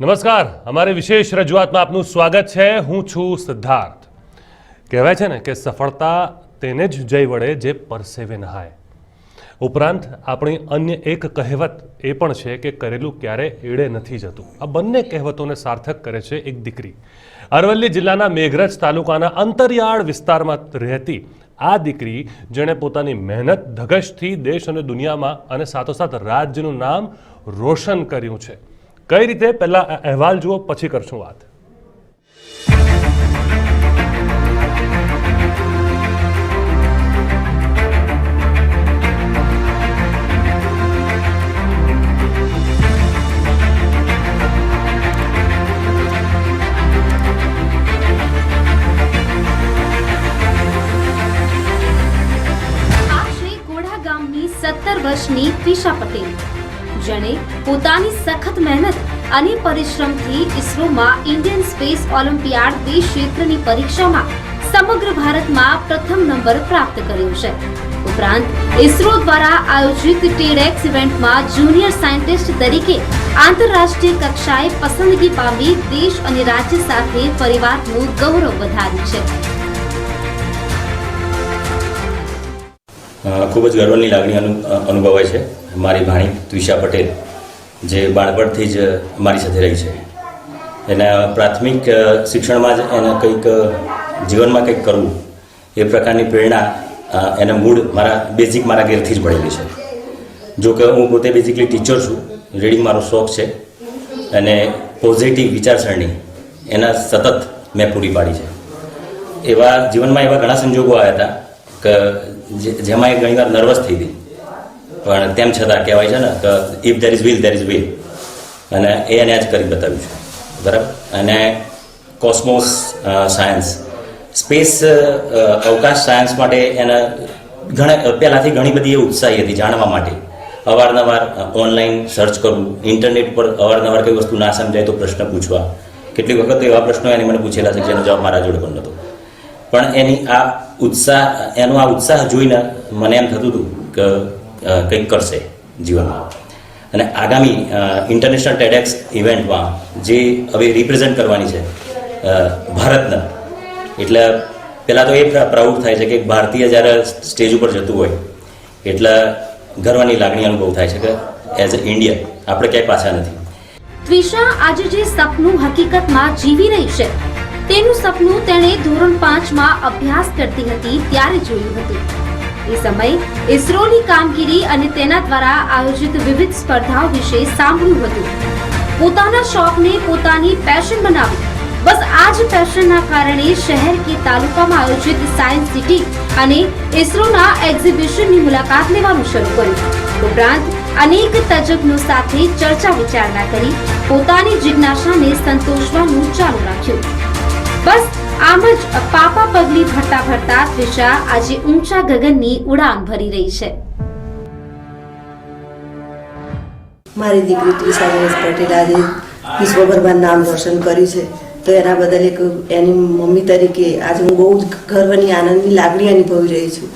નમસ્કાર, અમારી વિશેષ રજૂઆતમાં આપનું સ્વાગત છે। હું છું સિદ્ધાર્થ। કહેવાય છે ને કે સફળતા તેને જ જય વળે જે પરસેવે નહાય। ઉપરાંત આપણી અન્ય એક કહેવત એ પણ છે કે કરેલું ક્યારે એળે નથી જતું। આ બંને કહેવતોને સાર્થક કરે છે એક દીકરી। અરવલ્લી જિલ્લાના મેઘરજ તાલુકાના અંતરિયાળ વિસ્તારમાં રહેતી આ દીકરી, જેણે પોતાની મહેનત ધગશથી દેશ અને દુનિયામાં અને સાથોસાથ રાજ્યનું નામ રોશન કર્યું છે। કઈ રીતે, પહેલા અહેવાલ જુઓ, પછી કરશું વાત। આશરે ગોઢા ગામની 17 વર્ષની ત્વિષા પટેલ, જેણે પોતાની સખત મહેનત અને પરિશ્રમથી ઇસરોમાં ઇન્ડિયન સ્પેસ ઓલિમ્પિયાડ 2 ક્ષેત્રની પરીક્ષામાં સમગ્ર ભારતમાં પ્રથમ નંબર પ્રાપ્ત કર્યો છે। ઉપરાંત ઇસરો દ્વારા આયોજિત ટેડએક્સ ઇવેન્ટમાં જુનિયર સાયન્ટિસ્ટ તરીકે આંતરરાષ્ટ્રીય કક્ષાએ પસંદગી પામી દેશ અને રાજ્ય સાથે પરિવારનું ગૌરવ વધાર્યું છે। ખૂબ જ ગર્વની લાગણી અનુભવાય છે। મારી ભાણી ત્વિષા પટેલ, જે બાળપણથી જ મારી સાથે રહી છે, એના પ્રાથમિક શિક્ષણમાં જ એને કંઈક જીવનમાં કંઈક કરવું એ પ્રકારની પ્રેરણા એના મૂળ મારા ઘેરથી જ મળેલી છે। જો કે હું પોતે બેઝિકલી ટીચર છું, રીડિંગ મારો શોખ છે અને પોઝિટિવ વિચારસરણી એના સતત મેં પૂરી પાડી છે। એવા જીવનમાં એવા ઘણા સંજોગો આવ્યા હતા કે જેમાં એ ઘણીવાર નર્વસ થઈ ગઈ, પણ તેમ છતાં કહેવાય છે ને કે if there is will there is way, અને એને જ કરી બતાવ્યું છે, બરાબર। અને કોસ્મોસ સાયન્સ, સ્પેસ અવકાશ સાયન્સ માટે એને પહેલાંથી ઘણી બધી એ ઉત્સાહી હતી જાણવા માટે। અવારનવાર ઓનલાઈન સર્ચ કરવું, ઇન્ટરનેટ પર અવારનવાર કઈ વસ્તુ ના સમજાય તો પ્રશ્ન પૂછવા। કેટલીક વખત તો એવા પ્રશ્નો એને મને પૂછેલા છે જેનો જવાબ મારા જોડે પણ નહોતો, પણ એનો આ ઉત્સાહ જોઈને મને એમ થતું હતું કે કંઈક કરશે જીવનમાં। અને આગામી ઇન્ટરનેશનલ ટેડએક્સ ઇવેન્ટમાં જે હવે રિપ્રેઝેન્ટ કરવાની છે ભારતને, એટલે પહેલાં તો એ પ્રાઉડ થાય છે કે એક ભારતીય જ્યારે સ્ટેજ ઉપર જતું હોય એટલે ગર્વની લાગણી અનુભવ થાય છે કે એઝ અ ઇન્ડિયન આપણે ક્યાંય પાછા નથી। ત્વિષા આજે જે સપનું હકીકતમાં જીવી રહી છે, તેનું સપનું તેણે ધોરણ 5માં અભ્યાસ કરતી હતી ત્યારે જોયું હતું। એ સમયે ઇસરોની કામગીરી અને તેના દ્વારા આયોજિત વિવિધ સ્પર્ધાઓ વિશે સાંભળ્યું હતું। પોતાના શોખને પોતાની પેશન બનાવી, બસ આ જ પેશનના કારણે શહેર કે તાલુકામાં આયોજિત સાયન્સ સિટી અને ઇસરોના એક્ઝિબિશનની મુલાકાત લેવાનું શરૂ કર્યું। ઉપરાંત અનેક તજજ્ઞો સાથે ચર્ચા વિચારણા કરી પોતાની જિજ્ઞાસાને સંતોષવાનું ચાલુ રાખ્યું। બસ આમ જ પાપા પગલી ભરતા ભરતા ત્વિષા આજે ઊંચા ગગનની ઉડાન ભરી રહી છે। મારી દીકરી ત્વિષા પટેલ આજે વિશ્વભરમાં નામ રોશન કર્યું છે, તો એના બદલ એની મમ્મી તરીકે આજે હું બહુ જ ગર્વની આનંદની લાગણી અનુભવી રહી છું।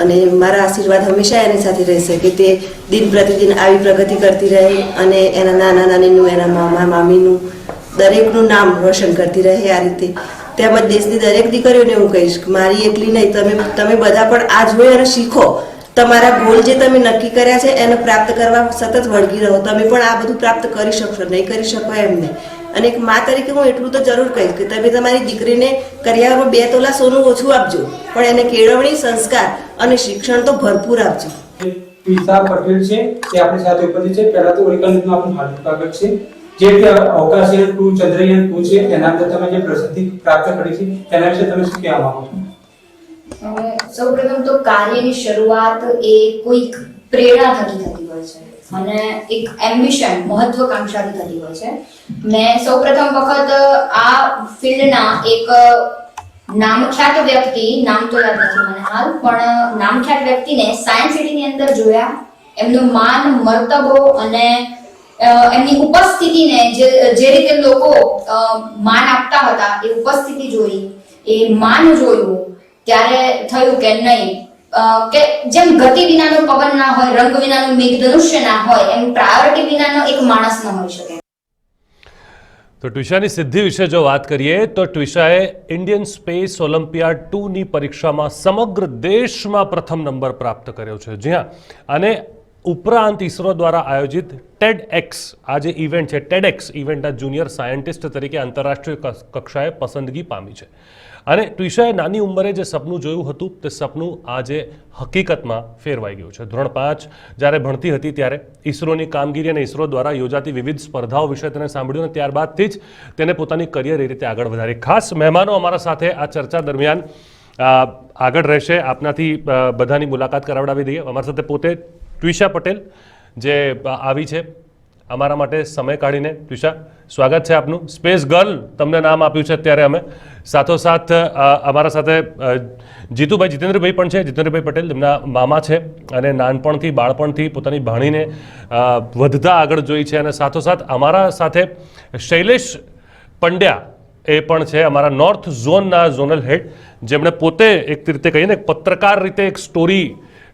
અને મારા આશીર્વાદ હંમેશા એની સાથે રહેશે કે તે દિન પ્રતિદિન આવી પ્રગતિ કરતી રહે અને એના નાના નાનીનું, એના મામા મામીનું, દરેકનું નામ રોશન કરતી રહે આ રીતે। તેમજ દેશની દરેક દીકરીઓને હું કહીશ કે મારી એકલી નહીં, તમે બધા પણ આ જોઈ અને શીખો। તમારા ગોલ જે તમે નક્કી કર્યા છે એને પ્રાપ્ત કરવા સતત વળગી રહો। તમે પણ આ બધું પ્રાપ્ત કરી શકશો, નહીં કરી શકો એમ નહીં। અને એક મા તરીકે હું એટલું તો જરૂર કહીશ કે તમે તમારી દીકરીને કરિયાવરમાં 2 તોલા સોનું ઓછું આપજો, પણ એને કેળવણી, સંસ્કાર અને શિક્ષણ તો ભરપૂર આપજો। ત્વિષા પટેલ છે તે આપણી સાથે ઉપસ્થિત છે। પહેલા તો ઓરિકલનું આપણું હાર્દિક સ્વાગત છે। જે અવકાશયાન 2 ચંદ્રયાન 2 છે તેના અંદર તમે જે પ્રસિદ્ધિ પ્રાપ્ત કરી છે તેના વિશે તમે શું કહેવા માંગો છો? સૌપ્રથમ તો કાર્યની શરૂઆત એ કોઈક પ્રેરણા થકી થતી હોય છે અને એક એમ્બિશન, મહત્વકાંક્ષાથી થતી હોય છે। મેં સૌપ્રથમ વખત આ ફિલ્ડના એક નામખ્યાત વ્યક્તિ, નામ તો યાદ નથી મને હાલ, પણ નામખ્યાત વ્યક્તિને સાયન્સ સિટીની અંદર જોયા। એમનું માન, મર્તબો અને એમની ઉપસ્થિતિને જે રીતે લોકો માન આપતા હતા, એ ઉપસ્થિતિ જોઈ, એ માન જોયું, ત્યારે થયું કે નહીં, કે જેમ ગતિ વિનાનો પવન ના હોય, રંગ વિનાનું મેઘધનુષ્ય ના હોય, એમ પ્રાયોરિટી વિનાનો એક માણસ ન હોઈ શકે। તો ટ્વિશાની સિદ્ધિ વિશે જો વાત કરીએ તો ટ્વિશાએ ઇન્ડિયન સ્પેસ ઓલિમ્પિયાડ 2ની પરીક્ષામાં સમગ્ર દેશમાં પ્રથમ નંબર પ્રાપ્ત કર્યો છે. જી હા, અને ઉપરાંત ઇસરો દ્વારા આયોજિત TEDx આ જે ઇવેન્ટ છે, TEDx ઇવેન્ટના જુનિયર સાયન્ટિસ્ટ તરીકે આંતરરાષ્ટ્રીય કક્ષાએ પસંદગી પામી છે. અને ટ્વિશાએ નાની ઉંમરે જે સપનું જોયું હતું તે સપનું આજે હકીકતમાં ફેરવાઈ ગયું છે. ધોરણ 5 જ્યારે ભણતી હતી ત્યારે ઇસરોની કામગીરી અને ઇસરો દ્વારા યોજાતી વિવિધ સ્પર્ધાઓ વિશે તેને સાંભળ્યું અને ત્યારબાદથી જ તેને પોતાની કરિયર એ રીતે આગળ વધારી. ખાસ મહેમાનો અમારા સાથે આ ચર્ચા દરમિયાન આગળ રહેશે. આપનાથી બધાની મુલાકાત કરાવડાવી દઈએ. અમારા સાથે પોતે ટ્વિશા પટેલ જે આવી છે અમારા માટે સમય કાઢીને. ટ્વિશા, સ્વાગત છે આપનું. સ્પેસ ગર્લ તમને નામ આપ્યું છે અત્યારે અમે. સાથોસાથ અમારા સાથે જીતેન્દ્રભાઈ પણ છે. જીતેન્દ્રભાઈ પટેલ તેમના મામા છે અને નાનપણથી બાળપણથી પોતાની ભાણીને વધતા આગળ જોઈ છે. અને સાથોસાથ અમારા સાથે શૈલેષ પંડ્યા એ પણ છે, અમારા નોર્થ ઝોનના ઝોનલ હેડ, જેમણે પોતે એક રીતે કહીએ ને પત્રકાર રીતે એક સ્ટોરી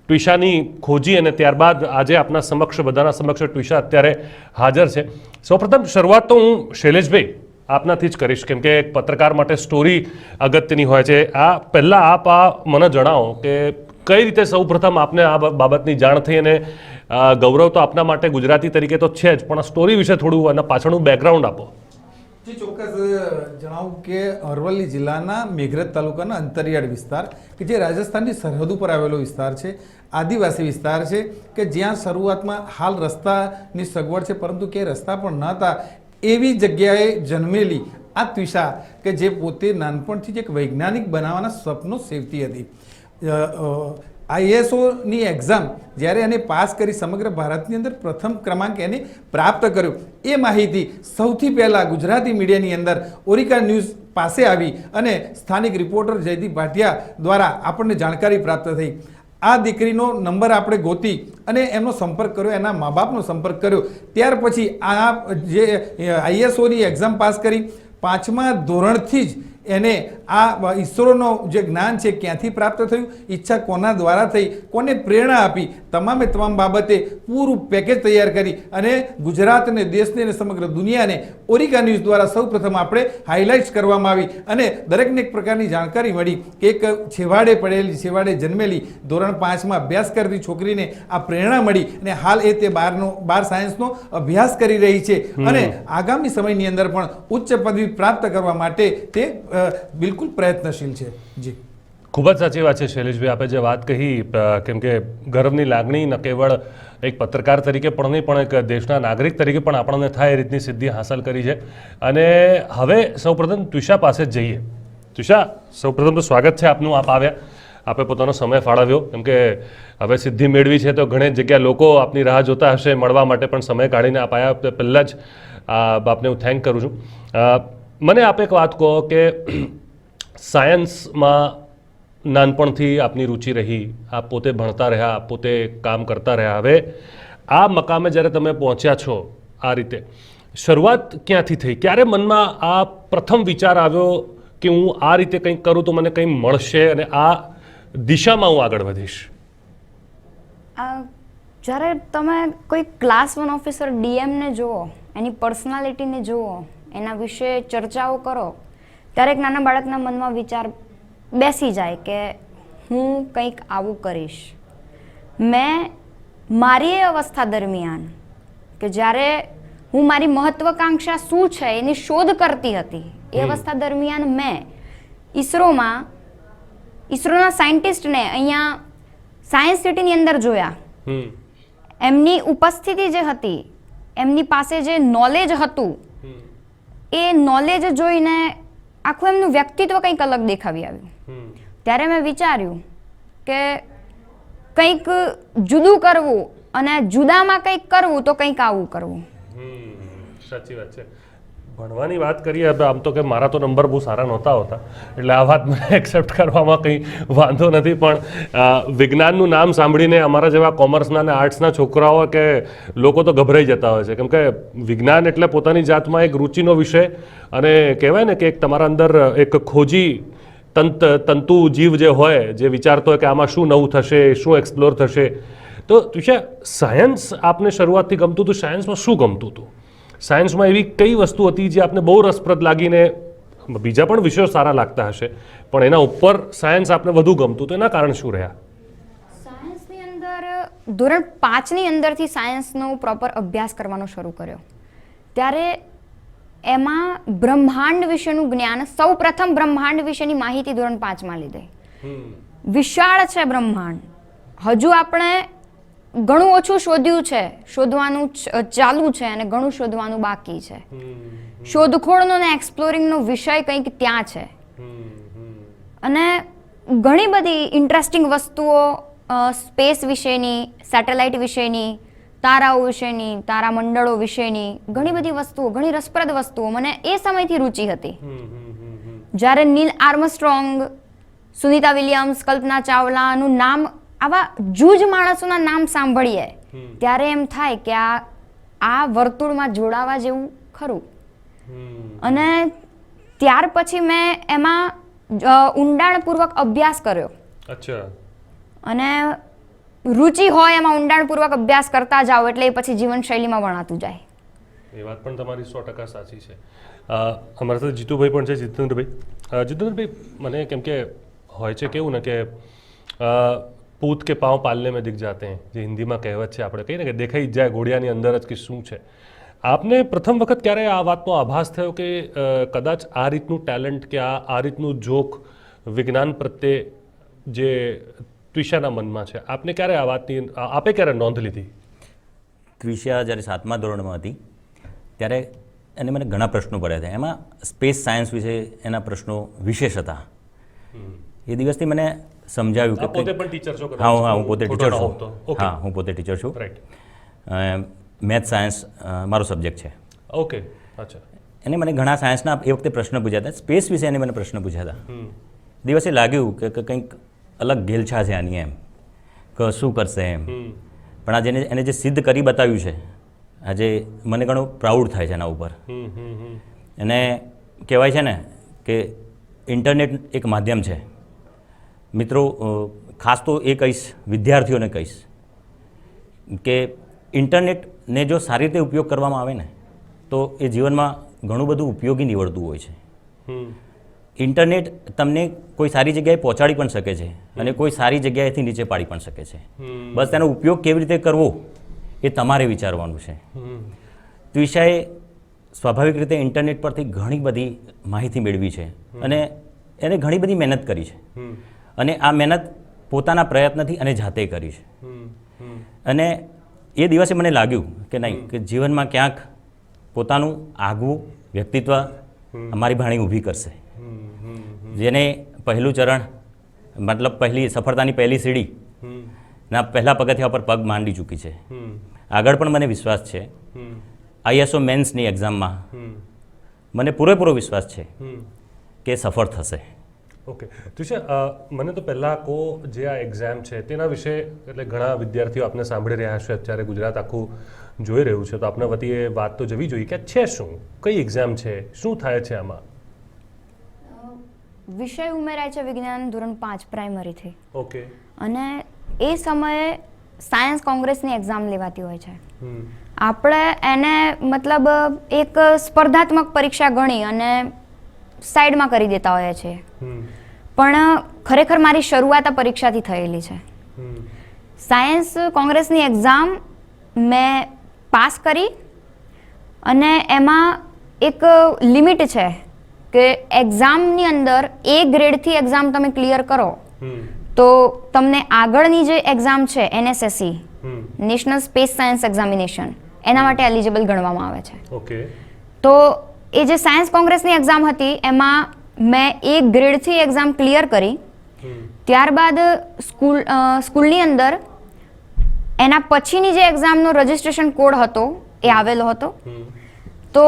ટ્વિશાની ખોજી અને ત્યારબાદ આજે આપના સમક્ષ બધાના સમક્ષ ટ્વિશા અત્યારે હાજર છે. સૌપ્રથમ શરૂઆત તો હું શૈલેષભાઈ આપનાથી જ કરીશ, કેમ કે એક પત્રકાર માટે સ્ટોરી અગત્યની હોય છે. આ પહેલાં આપ મને જણાવો કે કઈ રીતે સૌપ્રથમ આપને આ બાબતની જાણ થઈ અને ગૌરવ તો આપના માટે ગુજરાતી તરીકે તો છે જ, પણ આ સ્ટોરી વિશે થોડું અને પાછળનું બેકગ્રાઉન્ડ આપો. જી ચોક્કસ જણાવું કે અરવલ્લી જિલ્લાના મેઘરજ તાલુકાના અંતરિયાળ વિસ્તાર કે જે રાજસ્થાનની સરહદ ઉપર આવેલો વિસ્તાર છે, આદિવાસી વિસ્તાર છે કે જ્યાં શરૂઆતમાં હાલ રસ્તાની સગવડ છે પરંતુ કે રસ્તા પણ ન હતા એવી જગ્યાએ જન્મેલી આ ટ્વિશા કે જે પોતે નાનપણથી જ એક વૈજ્ઞાનિક બનાવવાના સપનો સેવતી હતી. ISOની એક્ઝામ જ્યારે એને પાસ કરી સમગ્ર ભારતની અંદર પ્રથમ ક્રમાંક એને પ્રાપ્ત કર્યો એ માહિતી સૌથી પહેલાં ગુજરાતી મીડિયાની અંદર ઓરિકા ન્યૂઝ પાસે આવી અને સ્થાનિક રિપોર્ટર જયદીપ ભાટિયા દ્વારા આપણને જાણકારી પ્રાપ્ત થઈ. આ દીકરીનો નંબર આપણે ગોતી અને એમનો સંપર્ક કર્યો, એના મા બાપનો સંપર્ક કર્યો. ત્યાર પછી આ જે ISOની એક્ઝામ પાસ કરી 5મા ધોરણથી જ એને આ ઈસરોનો જે જ્ઞાન છે ક્યાંથી પ્રાપ્ત થયું, ઈચ્છા કોના દ્વારા થઈ, કોને પ્રેરણા આપી, તમામે તમામ બાબતે પૂરું પેકેજ તૈયાર કરી અને ગુજરાતને, દેશને અને સમગ્ર દુનિયાને ઓરિકા ન્યૂઝ દ્વારા સૌપ્રથમ આપણે હાઇલાઇટ્સ કરવામાં આવી અને દરેકને એક પ્રકારની જાણકારી મળી કે એક છેવાડે પડેલી, છેવાડે જન્મેલી, ધોરણ 5માં અભ્યાસ કરતી છોકરીને આ પ્રેરણા મળી અને હાલ એ તે 12 સાયન્સનો અભ્યાસ કરી રહી છે અને આગામી સમયની અંદર પણ ઉચ્ચ પદવી પ્રાપ્ત કરવા માટે તે બિલકુલ પ્રયત્નશીલ છે. જી, ખૂબ જ સાચી વાત છે શૈલેષભાઈ, આપે જે વાત કહી, કેમ કે ગર્વની લાગણી ન કેવળ એક પત્રકાર તરીકે પણ નહીં પણ એક દેશના નાગરિક તરીકે પણ આપણને થાય એ રીતની સિદ્ધિ હાંસલ કરી છે. અને હવે સૌપ્રથમ ટ્વિશા પાસે જ જઈએ. ટ્વિશા, સૌપ્રથમ તો સ્વાગત છે આપનું. આપ આવ્યા, આપે પોતાનો સમય ફાળવ્યો, કેમ કે હવે સિદ્ધિ મેળવી છે તો ઘણી જગ્યા લોકો આપની રાહ જોતા હશે મળવા માટે, પણ સમય કાઢીને આપ આવ્યા. પહેલાં જ આપને હું થેન્ક કરું છું. મને આપ એક વાત કહો કે સાયન્સમાં નાનપણથી આપની રુચિ રહી, આપ પોતે ભણતા રહ્યા, પોતે કામ કરતા રહ્યા, હવે આ મકામે જ્યારે તમે પહોંચ્યા છો આ રીતે, શરૂઆત ક્યાંથી થઈ? ક્યારે મનમાં આ પ્રથમ વિચાર આવ્યો કે હું આ રીતે કંઈક કરું તો મને કંઈ મળશે અને આ દિશામાં હું આગળ વધીશ? જ્યારે તમે કોઈ ક્લાસ 1 ઓફિસર DMને જુઓ, એની પર્સનાલિટીને જુઓ, એના વિશે ચર્ચાઓ કરો, ત્યારે એક નાના બાળકના મનમાં વિચાર બેસી જાય કે હું કંઈક આવું કરીશ. મેં મારી એ અવસ્થા દરમિયાન કે જ્યારે હું મારી મહત્વાકાંક્ષા શું છે એની શોધ કરતી હતી, એ અવસ્થા દરમિયાન મેં ઈસરોના સાયન્ટિસ્ટને અહીંયા સાયન્સ સિટીની અંદર જોયા. એમની ઉપસ્થિતિ જે હતી, એમની પાસે જે નોલેજ હતું, એ નોલેજ જોઈને આખું એમનું વ્યક્તિત્વ કંઈક અલગ દેખાવી આવ્યું. ત્યારે મેં વિચાર્યું કે કંઈક જુદું કરવું અને જુદામાં કંઈક કરવું તો કંઈક આવું કરવું. સાચી વાત છે. ભણવાની વાત કરીએ, આમ તો કે મારા તો નંબર બહુ સારા નહોતા હોતા, એટલે આ વાત મને એક્સેપ્ટ કરવામાં કંઈ વાંધો નથી, પણ વિજ્ઞાનનું નામ સાંભળીને અમારા જેવા કોમર્સના અને આર્ટ્સના છોકરાઓ કે લોકો તો ગભરાઈ જતા હોય છે, કેમ કે વિજ્ઞાન એટલે પોતાની જાતમાં એક રુચિનો વિષય અને કહેવાય ને કે એક તમારા અંદર એક ખોજી તંતુ જીવ જે હોય, જે વિચારતો હોય કે આમાં શું નવું થશે, શું એક્સપ્લોર થશે. તો તુષા, સાયન્સ આપને શરૂઆતથી ગમતું હતું, સાયન્સમાં શું ગમતું હતું? સાયન્સમાં એવી કઈ વસ્તુ હતી જે આપને બહુ રસપ્રદ લાગીને બીજા પણ વિષયો સારા લાગતા હશે પણ એના ઉપર સાયન્સ આપને વધુ ગમતું તો એના કારણ શું રહ્યા? સાયન્સની અંદર ધોરણ 5ની અંદરથી સાયન્સનો પ્રોપર અભ્યાસ કરવાનો શરૂ કર્યો ત્યારે એમાં બ્રહ્માંડ વિશેનું જ્ઞાન, સૌ પ્રથમ બ્રહ્માંડ વિશેની માહિતી ધોરણ 5માં લીધી. વિશાળ છે બ્રહ્માંડ, હજુ આપણે ઘણું ઓછું શોધ્યું છે, શોધવાનું ચાલુ છે અને ઘણું શોધવાનું બાકી છે. શોધખોળનો અને એક્સપ્લોરિંગનો વિષય કંઈક ત્યાં છે અને ઘણી બધી ઇન્ટરેસ્ટિંગ વસ્તુઓ સ્પેસ વિશેની, સેટેલાઇટ વિશેની, તારાઓ વિશેની, તારામંડળો વિશેની ઘણી બધી વસ્તુઓ, ઘણી રસપ્રદ વસ્તુઓ મને એ સમયથી રુચિ હતી. જ્યારે નીલ આર્મસ્ટ્રોંગ, સુનિતા વિલિયમ્સ, કલ્પના ચાવલાનું નામ, આવા જૂજ માણસોના નામ સાંભળીએ ત્યારે એમ થાય કે આ વર્તુળમાં જોડાવા જેવું ખરું. અને ત્યાર પછી મેં એમાં ઊંડાણપૂર્વક અભ્યાસ કર્યો. અચ્છા. અને રુચિ હોય એમાં ઊંડાણપૂર્વક અભ્યાસ કરતા જાઓ એટલે એ પછી જીવનશૈલીમાં વણાતું જાય. એ વાત પણ તમારી 100% સાચી છે. અમારા સાથે જીતુભાઈ પણ છે, જીતેન્દ્રભાઈ, મને કેમ કે હોય છે કેવું ને કે પૂત કે પાँव પાલને में दिख जाते हैं, જે હિન્દીમાં કહેવત છે, આપણે કહીએ ને કે દેખાઈ જ જાય ઘોડિયાની અંદર જ કે શું છે. આપને પ્રથમ વખત ક્યારે આ વાતનો આભાસ થયો કે કદાચ આ રીતનું ટેલેન્ટ કે આ રીતનું જોક વિજ્ઞાન પ્રત્યે જે ત્વિષાના મનમાં છે, આપને ક્યારે આ વાતની આપે ક્યારે નોંધ લીધી? ત્વિષા જ્યારે 7મા ધોરણમાં હતી ત્યારે એને મને ઘણા પ્રશ્નો પડ્યા હતા. એમાં સ્પેસ સાયન્સ વિશે એના પ્રશ્નો વિશેષ હતા. એ દિવસથી મને સમજાવ્યું કે પોતે પણ ટીચર છો? હા, હું પોતે ટીચર છું. હા, હું પોતે ટીચર છું. રાઈટ. મેથ સાયન્સ મારો સબ્જેક્ટ છે. ઓકે. અચ્છા. એને મને ઘણા સાયન્સના એ વખતે પ્રશ્ન પૂછ્યા હતા, સ્પેસ વિશે એને મને પ્રશ્ન પૂછ્યા હતા. દિવસે લાગ્યું કે કંઈક અલગ ઘેલછા છે આની, એમ કે શું કરશે એમ. પણ આજે એને જે સિદ્ધ કરી બતાવ્યું છે, આજે મને ઘણો પ્રાઉડ થાય છે એના ઉપર. અને કહેવાય છે ને કે ઇન્ટરનેટ એક માધ્યમ છે. મિત્રો, ખાસ તો એ કહીશ, વિદ્યાર્થીઓને કહીશ કે ઇન્ટરનેટને જો સારી રીતે ઉપયોગ કરવામાં આવે ને તો એ જીવનમાં ઘણું બધું ઉપયોગી નીવડતું હોય છે. ઇન્ટરનેટ તમને કોઈ સારી જગ્યાએ પહોંચાડી પણ શકે છે અને કોઈ સારી જગ્યાએથી નીચે પાડી પણ શકે છે. બસ તેનો ઉપયોગ કેવી રીતે કરવો એ તમારે વિચારવાનું છે. ત્વિષાએ સ્વાભાવિક રીતે ઇન્ટરનેટ પરથી ઘણી બધી માહિતી મેળવી છે અને એને ઘણી બધી મહેનત કરી છે અને આ મહેનત પોતાના પ્રયત્નથી અને જાતે કરી છે. અને એ દિવસે મને લાગ્યું કે નહીં, કે જીવનમાં ક્યાંક પોતાનું આગવું વ્યક્તિત્વ અમારી ભાણી ઊભી કરશે, જેને પહેલું ચરણ મતલબ સફળતાની પહેલી સીડી ના પહેલા પગથિયા પર પગ માંડી ચૂકી છે. આગળ પણ મને વિશ્વાસ છે. ISO મેન્સની એક્ઝામમાં મને પૂરેપૂરો વિશ્વાસ છે કે સફળ થશે. ઓકે. તુષાર, મને તો પહેલાં કહો, જે આ એક્ઝામ છે તેના વિશે, એટલે ઘણા વિદ્યાર્થીઓ આપને સાંભળી રહ્યા છે અત્યારે, ગુજરાત આખું જોઈ રહ્યું છે, તો આપના વતી એ વાત તો જવી જોઈએ કે છે શું, કઈ એક્ઝામ છે, શું થાય છે આમાં? વિષય ઉમેરાય છે વિજ્ઞાન ધોરણ 5 પ્રાઇમરીથી. ઓકે. અને એ સમયે સાયન્સ કોંગ્રેસની એક્ઝામ લેવાતી હોય છે. આપણે એને મતલબ એક સ્પર્ધાત્મક પરીક્ષા ગણી અને સાઈડમાં કરી દેતા હોઈએ છીએ. પણ ખરેખર મારી શરૂઆત આ પરીક્ષાથી થયેલી છે. સાયન્સ કોંગ્રેસની એક્ઝામ મેં પાસ કરી અને એમાં એક લિમિટ છે કે એક્ઝામની અંદર A ગ્રેડથી એક્ઝામ તમે ક્લિયર કરો તો તમને આગળની જે એક્ઝામ છે NSSE, national space science examination, એના માટે એલિજિબલ ગણવામાં આવે છે. ઓકે. તો એ જે સાયન્સ કોંગ્રેસની એક્ઝામ હતી એમાં મેં A ગ્રેડથી એક્ઝામ ક્લિયર કરી. ત્યારબાદ સ્કૂલની અંદર એના પછીની જે એક્ઝામનો રજિસ્ટ્રેશન કોડ હતો એ આવેલો હતો. તો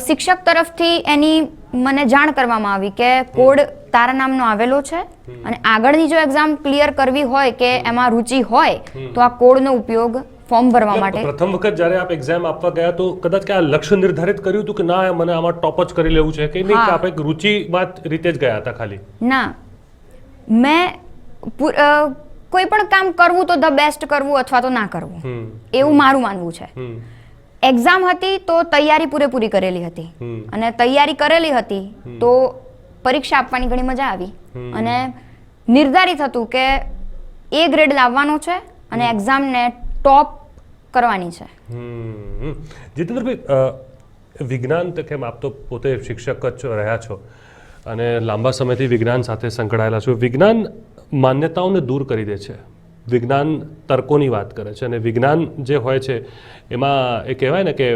શિક્ષક તરફથી એની મને જાણ કરવામાં આવી કે કોડ તારા નામનો આવેલો છે અને આગળની જો એક્ઝામ ક્લિયર કરવી હોય કે એમાં રુચિ હોય તો આ કોડનો ઉપયોગ ફોર્મ ભરવા માટે. પ્રથમ વખત જ્યારે આપ એક્ઝામ આપવા ગયા તો કદાચ કે આ લક્ષ્ય નિર્ધારિત કર્યું હતું કે ના મને આમાં ટોપ જ કરી લેવું છે કે નહીં, કે આપણે રુચિવાદ રીતે જ ગયા હતા ખાલી? ના, મેં કોઈ પણ કામ કરવું તો ધ બેસ્ટ કરવું અથવા તો ના કરવું, એવું મારું માનવું છે. એક્ઝામ હતી તો તૈયારી પૂરેપૂરી કરેલી હતી અને તૈયારી કરેલી હતી તો પરીક્ષા આપવાની ઘણી મજા આવી અને નિર્ધારિત હતું કે એ ગ્રેડ લાવવાનો છે અને એક્ઝામને ટોપ કરવાની છે. જીતેન્દ્રભાઈ, વિજ્ઞાન તો કેમ, આપ તો પોતે શિક્ષક જ રહ્યા છો અને લાંબા સમયથી વિજ્ઞાન સાથે સંકળાયેલા છો. વિજ્ઞાન માન્યતાઓને દૂર કરી દે છે, વિજ્ઞાન તર્કોની વાત કરે છે અને વિજ્ઞાન જે હોય છે એમાં એ કહેવાય ને કે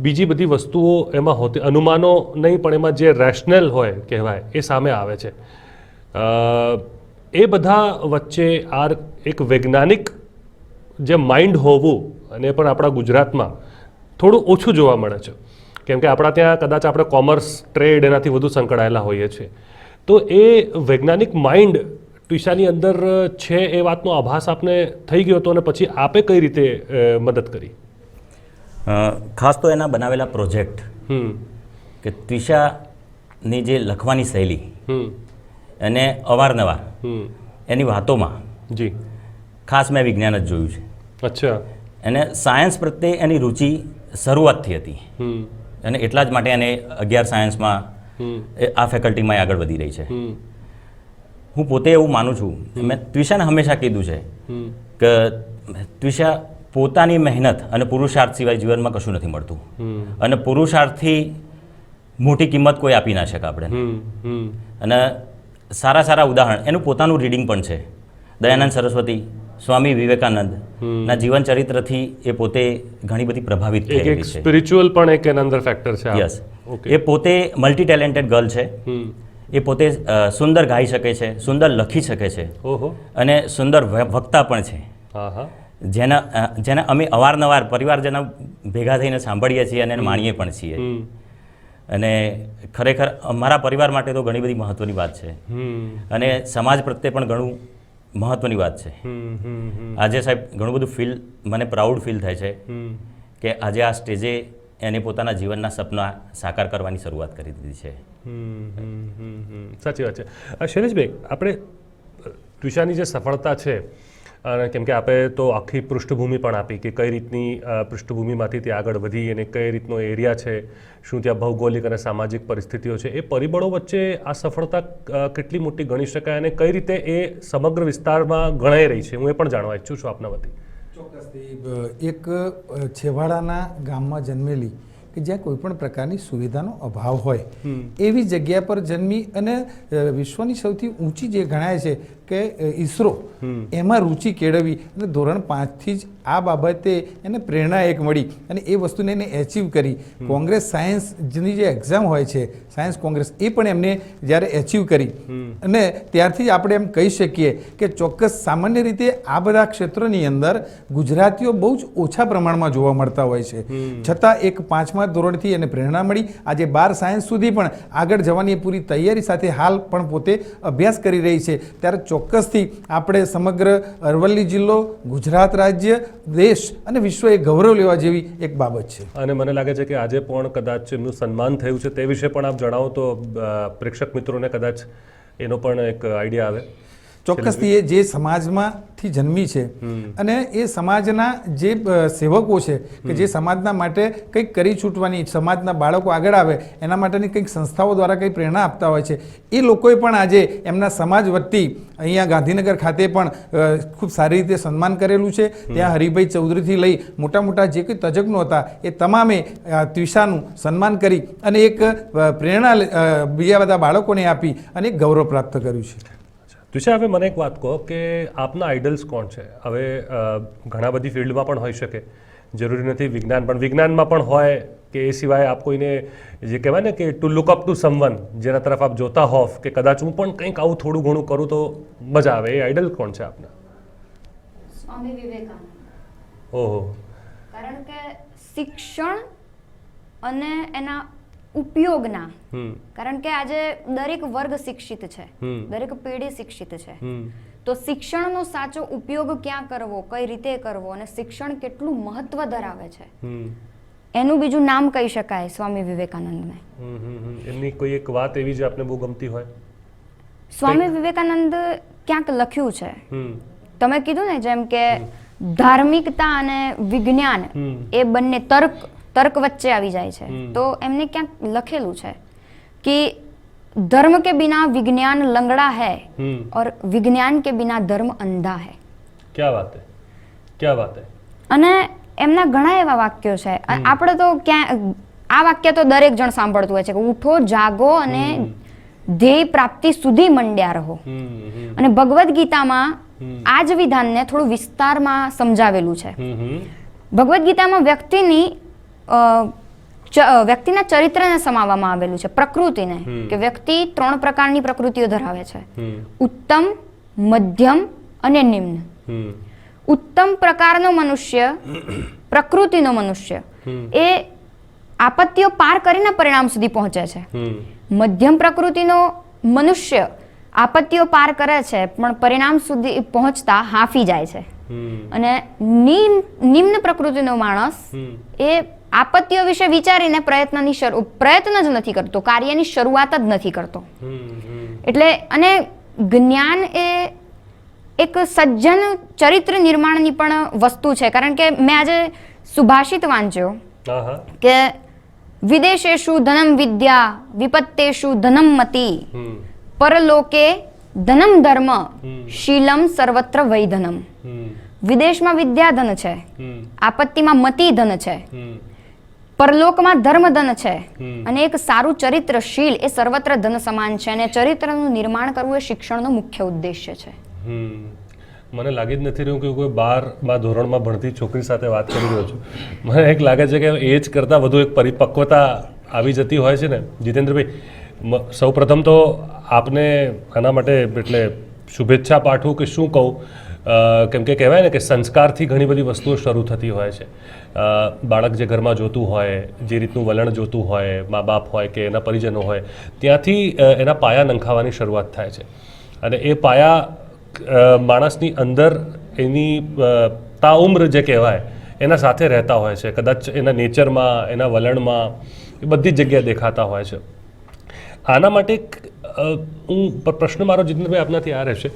બીજી બધી વસ્તુઓ એમાં હોતી, અનુમાનો નહીં પણ એમાં જે રેશનલ હોય કહેવાય એ સામે આવે છે. એ બધા વચ્ચે આ એક વૈજ્ઞાનિક જે માઇન્ડ હોવું અને એ પણ આપણા ગુજરાતમાં થોડું ઓછું જોવા મળે છે, કેમ કે આપણા ત્યાં કદાચ આપણે કોમર્સ, ટ્રેડ એનાથી વધુ સંકળાયેલા હોઈએ છીએ. તો એ વૈજ્ઞાનિક માઇન્ડ ટ્યુશાની અંદર છે એ વાતનો આભાસ આપને થઈ ગયો હતો અને પછી આપે કઈ રીતે મદદ કરી? ખાસ તો એના બનાવેલા પ્રોજેક્ટ કે ટ્યુશાની જે લખવાની શૈલી અને અવારનવાર એની વાતોમાં જી ખાસ મેં વિજ્ઞાન જ જોયું છે. અચ્છા. અને સાયન્સ પ્રત્યે એની રુચિ શરૂઆતથી હતી અને એટલા જ માટે એને 11 સાયન્સમાં આ ફેકલ્ટીમાં આગળ વધી રહી છે. હું પોતે એવું માનું છું, મેં ટ્યુશાને હંમેશા કીધું છે કે ટ્યુશા પોતાની મહેનત અને પુરુષાર્થ સિવાય જીવનમાં કશું નથી મળતું અને પુરુષાર્થથી મોટી કિંમત કોઈ આપી ના શકે આપણે. અને સારા સારા ઉદાહરણ એનું પોતાનું રીડિંગ પણ છે. દયાનંદ સરસ્વતી, સ્વામી વિવેકાનંદ ના જીવન ચરિત્રથી એ પોતે ઘણી બધી પ્રભાવિત થયેલી છે. સ્પિરિચ્યુઅલ પણ એક એના અંદર ફેક્ટર છે. યસ. એ પોતે મલ્ટી ટેલેન્ટેડ ગર્લ છે. એ પોતે સુંદર ગાઈ શકે છે, સુંદર લખી શકે છે અને સુંદર વક્તા પણ છે. જેના અમે અવારનવાર પરિવારજનો ભેગા થઈને સાંભળીએ છીએ અને માણીએ પણ છીએ. અને ખરેખર અમારા પરિવાર માટે તો ઘણી બધી મહત્વની વાત છે અને સમાજ પ્રત્યે પણ ઘણું મહત્વની વાત છે. આજે સાહેબ ઘણું બધું મને પ્રાઉડ ફીલ થાય છે કે આજે આ સ્ટેજે એને પોતાના જીવનના સપના સાકાર કરવાની શરૂઆત કરી દીધી છે. સાચી વાત છે. શૈલેષભાઈ, આપણે ટ્યુશાની જે સફળતા છે, કેમ કે આપણે તો આખી પૃષ્ઠભૂમિ પણ આપી કે કઈ રીતની પૃષ્ઠભૂમિમાંથી તે આગળ વધી અને કઈ રીતનો એરિયા છે, શું ત્યાં ભૌગોલિક અને સામાજિક પરિસ્થિતિઓ છે, એ પરિબળો વચ્ચે આ સફળતા કેટલી મોટી ગણી શકાય અને કઈ રીતે એ સમગ્ર વિસ્તારમાં ગણાઈ રહી છે, હું એ પણ જાણવા ઈચ્છું છું આપના વતી. ચોક્કસથી એક છેવાડાના ગામમાં જન્મેલી કે જ્યાં કોઈ પણ પ્રકારની સુવિધાનો અભાવ હોય એવી જગ્યા પર જન્મી અને વિશ્વની સૌથી ઊંચી જે ગણાય છે કે ઈસરો, એમાં રુચિ કેળવી અને ધોરણ 5થી જ આ બાબતે એને પ્રેરણા એક મળી અને એ વસ્તુને એને એચીવ કરી. કોંગ્રેસ સાયન્સની જે એક્ઝામ હોય છે, સાયન્સ કોંગ્રેસ, એ પણ એમને જ્યારે એચીવ કરી અને ત્યારથી જ આપણે એમ કહી શકીએ કે ચોક્કસ સામાન્ય રીતે આ બધા ક્ષેત્રોની અંદર ગુજરાતીઓ બહુ જ ઓછા પ્રમાણમાં જોવા મળતા હોય છે. છતાં એક 5મા ધોરણથી એને પ્રેરણા મળી. આજે 12 સાયન્સ સુધી પણ આગળ જવાની પૂરી તૈયારી સાથે હાલ પણ પોતે અભ્યાસ કરી રહી છે. ત્યારે ચોક્કસથી આપણે સમગ્ર અરવલ્લી જિલ્લો, ગુજરાત રાજ્ય, દેશ અને વિશ્વએ ગૌરવ લેવા જેવી એક બાબત છે. અને મને લાગે છે કે આજે પણ કદાચ એમનું સન્માન થયું છે, તે વિશે પણ આપ જણાવો તો પ્રેક્ષક મિત્રોને કદાચ એનો પણ એક આઈડિયા આવે. ચોક્કસથી એ જે સમાજમાંથી જન્મી છે અને એ સમાજના જે સેવકો છે કે જે સમાજના માટે કંઈક કરી છૂટવાની, સમાજના બાળકો આગળ આવે એના માટેની કંઈક સંસ્થાઓ દ્વારા કંઈ પ્રેરણા આપતા હોય છે, એ લોકોએ પણ આજે એમના સમાજ વતી અહીંયા ગાંધીનગર ખાતે પણ ખૂબ સારી રીતે સન્માન કરેલું છે. ત્યાં હરિભાઈ ચૌધરીથી લઈ મોટા મોટા જે કંઈ તજજ્ઞો હતા એ તમામે ટ્યુશાનું સન્માન કરી અને એક પ્રેરણા બીજા બધા બાળકોને આપી અને એક ગૌરવ પ્રાપ્ત કર્યું છે. ટ્યુશા, હવે મને એક વાત કહો કે આપના આઇડલ્સ કોણ છે? હવે ઘણા બધી ફિલ્ડમાં પણ હોઈ શકે, જરૂરી નથી વિજ્ઞાન, પણ વિજ્ઞાનમાં પણ હોય કે એ સિવાય આપ કોઈને જે કહેવાય ને કે to look up to someone, જેના તરફ આપ જોતા હોવ કે કદાચ હું પણ કંઈક આવું થોડું ઘણું કરું તો મજા આવે, એ આઇડલ કોણ છે આપના? સ્વામી વિવેકાનંદ. ઓહો. કારણ કે શિક્ષણ અને એના ઉપયોગના, કારણ કે આજે દરેક વર્ગ શિક્ષિત છે, દરેક પેઢી શિક્ષિત છે, તો શિક્ષણનો સાચો ઉપયોગ ક્યાં કરવો, કઈ રીતે કરવો અને શિક્ષણ કેટલું મહત્વ ધરાવે છે એનું બીજું નામ કહી શકાય સ્વામી વિવેકાનંદને. એમની કોઈ એક વાત એવી જે આપને બહુ ગમતી હોય? સ્વામી વિવેકાનંદ ક્યાંક લખ્યું છે, તમે કીધું ને જેમ કે ધાર્મિકતા અને વિજ્ઞાન એ બંને તર્ક વચ્ચે આવી જાય છે. તો એમને ક્યાંક લખેલું છે કે धर्म के बिना विज्ञान लंगड़ा है और विज्ञान के बिना धर्म अंधा है. क्या बात है, क्या बात है. અને એમના ઘણા એવા વાક્યો છે. આપણે તો ક્યાં આ વાક્ય તો દરેક જણ સાંભળતું હોય છે કે ઉઠો જાગો અને ધ્યેય પ્રાપ્તિ સુધી મંડ્યા રહો. અને ભગવદ્ ગીતામાં આ જ વિધાનને થોડું વિસ્તારમાં સમજાવેલું છે. ભગવદ્ ગીતામાં વ્યક્તિના ચરિત્રને સમાવવામાં આવેલું છે, પ્રકૃતિને, કે વ્યક્તિ 3 પ્રકારની પ્રકૃતિઓ ધરાવે છે: ઉત્તમ, મધ્યમ અને નિમ્ન. ઉત્તમ પ્રકારનો મનુષ્ય, પ્રકૃતિનો મનુષ્ય, એ આપત્તિઓ પાર કરીને પરિણામ સુધી પહોંચે છે. મધ્યમ પ્રકૃતિનો મનુષ્ય આપત્તિઓ પાર કરે છે પણ પરિણામ સુધી પહોંચતા હાંફી જાય છે. અને નિમ્ન પ્રકૃતિનો માણસ એ આપત્તિઓ વિશે વિચારીને પ્રયત્ન જ નથી કરતો, કાર્યની શરૂઆત જ નથી કરતો. એટલે અને જ્ઞાન એ એક સજ્જન ચરિત્ર નિર્માણની પણ વસ્તુ છે. કારણ કે મેં આજે સુભાષિત વાંચ્યો કે વિદેશેષુ ધનમ વિદ્યા વિપત્તેષુ ધનમ મતિ પરલોકે ધનમ ધર્મ શીલમ સર્વત્ર વૈધનમ. વિદેશમાં વિદ્યા ધન છે, આપત્તિમાં મતિ ધન છે, પરલોકમાં ધર્મ ધન છે, અને એક સારું ચરિત્ર શીલ એ સર્વત્ર ધન સમાન છે. અને ચરિત્રનું નિર્માણ કરવું એ શિક્ષણનો મુખ્ય ઉદ્દેશ્ય છે. મને લાગી જ નથી રહ્યું કે કોઈ 12મા ધોરણમાં ભણતી છોકરી સાથે વાત કરી રહ્યો છું. મને એક લાગે છે કે એજ કરતાં વધુ એક પરિપક્વતા આવી જતી હોય છે ને. જીતેન્દ્રભાઈ, સૌ પ્રથમ તો આપને આના માટે એટલે શુભેચ્છા પાઠવું કે શું કહું, કેમ કે કહેવાય ને કે સંસ્કારથી ઘણી બધી વસ્તુઓ શરૂ થતી હોય છે. બાળક જે ઘરમાં જોતું હોય, જે રીતનું વલણ જોતું હોય, મા બાપ હોય કે એના પરિજનો હોય, ત્યાંથી એના પાયા નંખાવાની શરૂઆત થાય છે. અને એ પાયા માણસની અંદર એની તાઉમ્ર જે કહેવાય એના સાથે રહેતા હોય છે. કદાચ એના નેચરમાં, એના વલણમાં, એ બધી જ જગ્યાએ દેખાતા હોય છે. આના માટે પ્રશ્ન મારો જીતેન્દ્રભાઈ આપનાથી આ રહેશે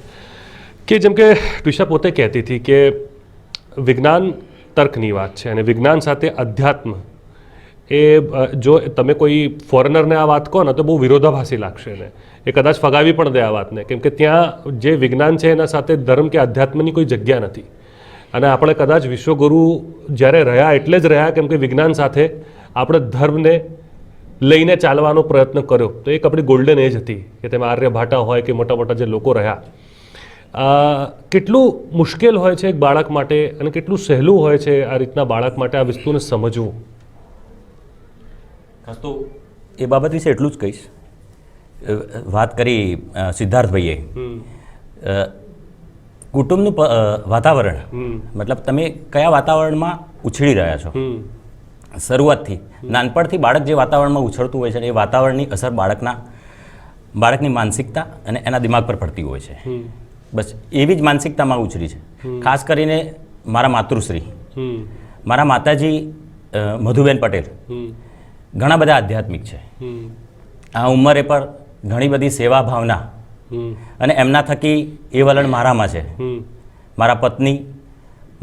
કે જેમ કે ટ્વિશા પોતે કહેતી હતી કે વિજ્ઞાન તર્કની વાત છે અને વિજ્ઞાન સાથે અધ્યાત્મ એ જો તમે કોઈ ફોરેનરને આ વાત કહો ને તો બહુ વિરોધાભાસી લાગશે ને. એ કદાચ ફગાવી પણ દે આ વાતને, કેમ કે ત્યાં જે વિજ્ઞાન છે એના સાથે ધર્મ કે અધ્યાત્મની કોઈ જગ્યા નથી. અને આપણે કદાચ વિશ્વગુરુ જ્યારે રહ્યા એટલે જ રહ્યા કેમ કે વિજ્ઞાન સાથે આપણે ધર્મને લઈને ચાલવાનો પ્રયત્ન કર્યો. તો એક આપણી ગોલ્ડન એજ હતી કે તેમાં આર્યભાટા હોય કે મોટા મોટા જે લોકો રહ્યા. કેટલું મુશ્કેલ હોય છે એક બાળક માટે અને કેટલું સહેલું હોય છે આ રીતના બાળક માટે આ વસ્તુને સમજવું. ખાસ તો એ બાબત વિશે એટલું જ કહીશ. વાત કરી સિદ્ધાર્થભાઈએ, કુટુંબનું વાતાવરણ, મતલબ તમે કયા વાતાવરણમાં ઉછળી રહ્યા છો. શરૂઆતથી નાનપણથી બાળક જે વાતાવરણમાં ઉછળતું હોય છે એ વાતાવરણની અસર બાળકની માનસિકતા અને એના દિમાગ પર પડતી હોય છે. બસ એવી જ માનસિકતામાં ઉછળી છે. ખાસ કરીને મારા માતૃશ્રી, મારા માતાજી મધુબેન પટેલ ઘણા બધા આધ્યાત્મિક છે. આ ઉંમરે પર ઘણી બધી સેવા ભાવના અને એમના થકી એ વલણ મારામાં છે. મારા પત્ની,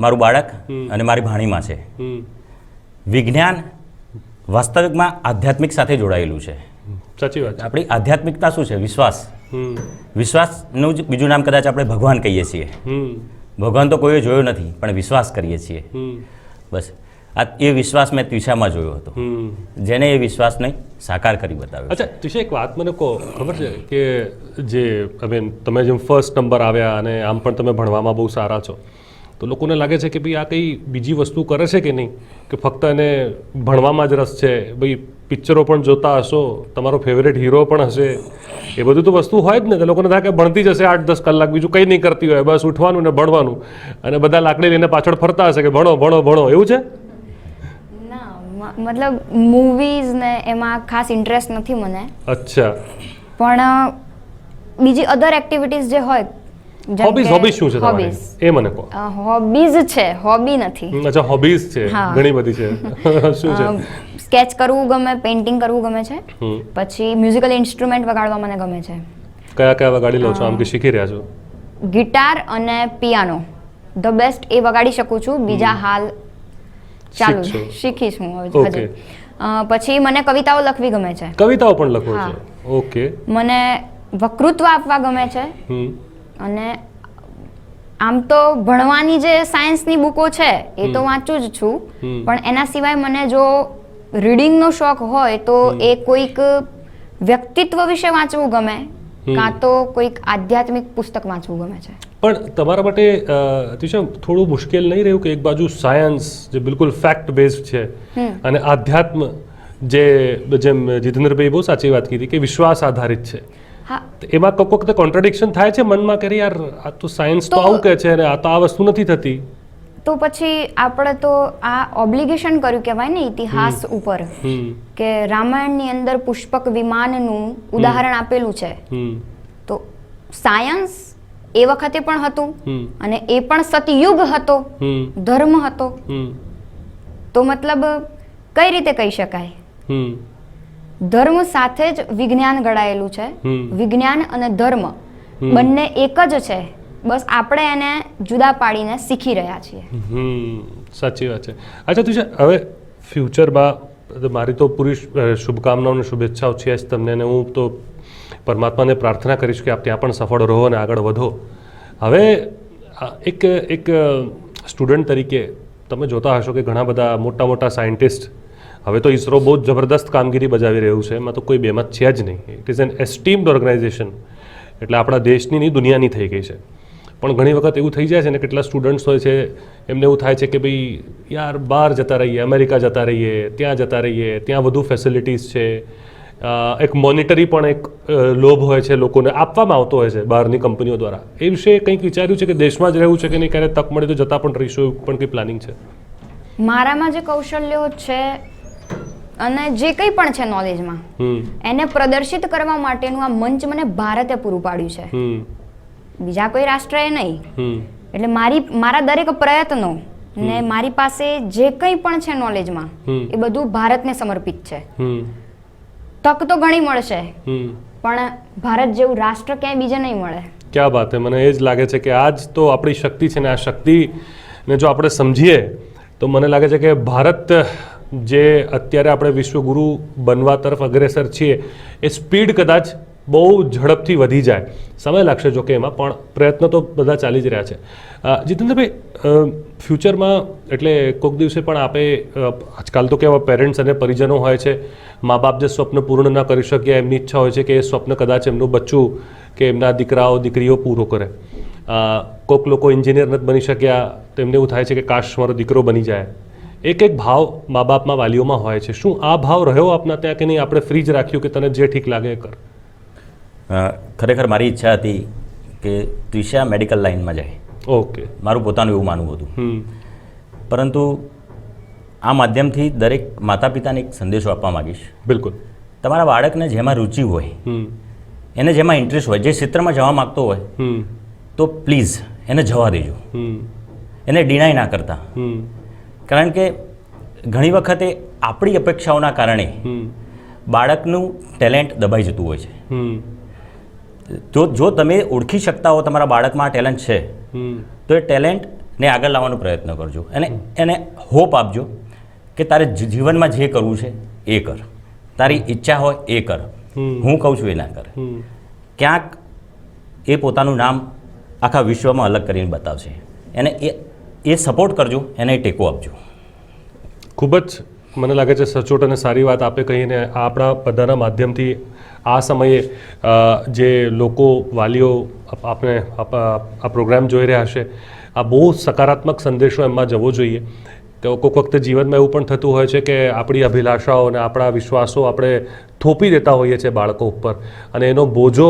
મારું બાળક અને મારી ભાણીમાં છે. વિજ્ઞાન વાસ્તવિકમાં આધ્યાત્મિક સાથે જોડાયેલું છે. સાચી વાત. આપણી આધ્યાત્મિકતા શું છે? વિશ્વાસ. વિશ્વાસનું જ બીજું નામ કદાચ આપણે ભગવાન કહીએ છીએ. ભગવાન તો કોઈએ જોયો નથી પણ વિશ્વાસ કરીએ છીએ. બસ એ વિશ્વાસ મેં ત્વિષામાં જોયો હતો, જેને એ વિશ્વાસને સાકાર કરી બતાવ્યો. અચ્છા ત્વિષા, એક વાત મને કહો, ખબર છે કે જે હવે તમે જેમ ફર્સ્ટ નંબર આવ્યા અને આમ પણ તમે ભણવામાં બહુ સારા છો, તો લોકોને લાગે છે કે ભાઈ આ કંઈ બીજી વસ્તુ કરે છે કે નહીં, કે ફક્ત એને ભણવામાં જ રસ છે. ભાઈ પિક્ચરો પણ જોતા હશો, તમારો ફેવરેટ હીરો પણ હશે, એ બધું તો વસ્તુ હોય જ ને. તો લોકોને થાય કે ભણતી જ હશે 8-10 કલાક, બીજું કંઈ નહીં કરતી હોય, બસ ઉઠવાનું ને ભણવાનું, અને બધા લાકડી લઈને પાછળ ફરતા હશે કે ભણો ભણો ભણો. એવું છે? મતલબ મૂવીઝ ને એમાં ખાસ ઇન્ટરેસ્ટ નથી મને. અચ્છા. પણ બીજી અધર એક્ટિવિટીઝ જે હોય, હોબીઝ શું છે તમારી? એ મને કહો. હોબીઝ છે, હોબી નથી. અચ્છા, હોબીઝ છે, ઘણી બધી છે. શું છે? સ્કેચ કરવું ગમે, પેઇન્ટિંગ કરવું ગમે છે, પછી મ્યુઝિકલ ઇન્સ્ટ્રુમેન્ટ વગાડવા મને ગમે છે. કયા કયા વગાડી લો છો આમ કે શીખી રહ્યા છો? ગિટાર અને પિયાનો. ધ બેસ્ટ એ વગાડી શકું છું. બીજા હાલ ચાલુ શીખશો. શીખીશ હું Okay. હજી. પછી મને કવિતાઓ લખવી ગમે છે. કવિતાઓ પણ લખો હા. છો? ઓકે. મને વક્તૃત્વ આપવા ગમે છે. અને આમ તો ભણવાની જે સાયન્સની બુકો છે એ તો વાંચું જ છું, પણ એના સિવાય મને જો રીડિંગનો શોખ હોય તો એ કોઈક વ્યક્તિત્વ વિશે વાંચવું ગમે, કાં તો કોઈક આધ્યાત્મિક પુસ્તક વાંચવું ગમે છે. પણ તમારા માટે તિશા થોડું મુશ્કેલ નહીં રહ્યું કે એક બાજુ સાયન્સ જે બિલકુલ ફેક્ટ બેઝડ છે અને આધ્યાત્મ જે જેમ જીતેન્દ્રભાઈ બહુ સાચી વાત કીધી કે વિશ્વાસ આધારિત છે, હા, એમાં કોઈક વખતે કોન્ટ્રાડિક્શન થાય છે મનમાં કે યાર આ તો સાયન્સ તો આવું કહે છે અને આ તો આ વસ્તુ નથી થતી? તો પછી આપણે તો આ ઓબ્લિગેશન કર્યું કહેવાય ને ઇતિહાસ ઉપર, કે રામાયણની અંદર પુષ્પક વિમાનનું ઉદાહરણ આપેલું છે. તો સાયન્સ એ વખતે પણ હતું અને એ પણ સતયુગ હતો, ધર્મ હતો. તો મતલબ કઈ રીતે કહી શકાય? ધર્મ સાથે જ વિજ્ઞાન ગળાયેલું છે. વિજ્ઞાન અને ધર્મ બંને એક જ છે, બસ આપણે એને જુદા પાડીને શીખી રહ્યા છીએ. સાચી વાત છે. અચ્છા તુષાર, હવે ફ્યુચરમાં મારી તો પૂરી શુભકામનાઓ અને શુભેચ્છાઓ છે જ તમને, અને હું તો પરમાત્માને પ્રાર્થના કરીશ કે આપ ત્યાં પણ સફળ રહો અને આગળ વધો. હવે એક સ્ટુડન્ટ તરીકે તમે જોતા હશો કે ઘણા બધા મોટા મોટા સાયન્ટિસ્ટ, હવે તો ઇસરો બહુ જ જબરદસ્ત કામગીરી બજાવી રહ્યું છે, એમાં તો કોઈ બેમત છે જ નહીં. It is an esteemed organisation, એટલે આપણા દેશની નહીં દુનિયાની થઈ ગઈ છે. પણ ઘણી વખત એવું થઈ જાય છે ને, કેટલા સ્ટુડન્ટ્સ હોય છે એમને એવું થાય છે કે ભાઈ યાર બહાર જતા રહીએ, અમેરિકા જતા રહીએ, ત્યાં જતા રહીએ, ત્યાં વધુ ફેસિલિટીઝ છે. એક મોનિટરી પણ એક લોભ હોય છે, લોકોને આપવામાં આવતો હોય છે બહારની કંપનીઓ દ્વારા. એ વિશે કંઈક વિચાર્યું છે કે દેશમાં જ રહેવું છે કે નહીં, ક્યારે તક મળે તો જતા પણ રહીશું, એવું પણ કંઈ પ્લાનિંગ છે? મારામાં જે કૌશલ્યો છે અને જે કંઈ પણ છે નોલેજમાં, એને પ્રદર્શિત કરવા માટેનું આ મંચ મને ભારતે પૂરું પાડ્યું છે, બીજા કોઈ રાષ્ટ્રએ નહીં. એટલે મારા દરેક પ્રયત્નો ને મારી પાસે જે કંઈ પણ છે નોલેજમાં, એ બધું ભારતને સમર્પિત છે. તક તો ઘણી મળશે, પણ ભારત જેવું રાષ્ટ્ર ક્યાંય બીજે નહીં મળે. ક્યાં વાત છે. મને એ જ લાગે છે કે આ જ તો આપણી શક્તિ છે ને આ શક્તિને જો આપણે સમજીએ તો મને લાગે છે કે ભારત જે અત્યારે આપણે વિશ્વગુરુ બનવા તરફ અગ્રેસર છીએ, એ સ્પીડ કદાચ બહુ ઝડપથી વધી જાય. સમય લાગશે જો કે એમાં, પણ પ્રયત્નો તો બધા ચાલી જ રહ્યા છે. જીતેન્દ્રભાઈ, ફ્યુચરમાં એટલે કોઈક દિવસે પણ આપે, આજકાલ તો કેવા પેરેન્ટ્સ અને પરિજનો હોય છે, મા બાપ જે સ્વપ્ન પૂર્ણ ન કરી શક્યા, એમની ઈચ્છા હોય છે કે એ સ્વપ્ન કદાચ એમનું બચ્ચું કે એમના દીકરાઓ દીકરીઓ પૂરો કરે. કોઈક લોકો એન્જિનિયર નથી બની શક્યા તો એમને એવું થાય છે કે કાશ મારો દીકરો બની જાય. એક ભાવ મા બાપમાં, વાલીઓમાં હોય છે. શું આ ભાવ રહ્યો આપના ત્યાં કે નહીં? આપણે ફ્રી જ રાખ્યું કે તને જે ઠીક લાગે એ કર? ખરેખર મારી ઈચ્છા હતી કે તિશા મેડિકલ લાઇનમાં જાય. ઓકે. મારું પોતાનું એવું માનવું હતું. પરંતુ આ માધ્યમથી દરેક માતા પિતાને એક સંદેશો આપવા માગીશ. બિલકુલ. તમારા બાળકને જેમાં રુચિ હોય, એને જેમાં ઇન્ટરેસ્ટ હોય, જે ક્ષેત્રમાં જવા માગતો હોય, તો પ્લીઝ એને જવા દેજો, એને ડિનાય ના કરતા. કારણ કે ઘણી વખતે આપણી અપેક્ષાઓના કારણે બાળકનું ટેલેન્ટ દબાઈ જતું હોય છે. જો તમે ઓળખી શકતા હો તમારા બાળકમાં આ ટેલેન્ટ છે, તો એ ટેલેન્ટને આગળ લાવવાનો પ્રયત્ન કરજો, અને એને હોપ આપજો કે તારે જીવનમાં જે કરવું છે એ કર, તારી ઈચ્છા હોય એ કર, હું કહું છું એ ના કર. ક્યાંક એ પોતાનું નામ આખા વિશ્વમાં અલગ કરીને બતાવશે. એને એ સપોર્ટ કરજો, એને ટેકો આપજો. ખૂબ જ મને લાગે છે સચોટ અને સારી વાત આપે કહીને આપણા બધાના માધ્યમથી આ સમયે જે લોકો, વાલીઓ આપણે આ પ્રોગ્રામ જોઈ રહ્યા હશે, આ બહુ સકારાત્મક સંદેશો એમાં જવો જોઈએ. તો કોઈક વખતે જીવનમાં એવું પણ થતું હોય છે કે આપણી અભિલાષાઓ અને આપણા વિશ્વાસો આપણે થોપી દેતા હોઈએ છીએ બાળકો ઉપર, અને એનો બોજો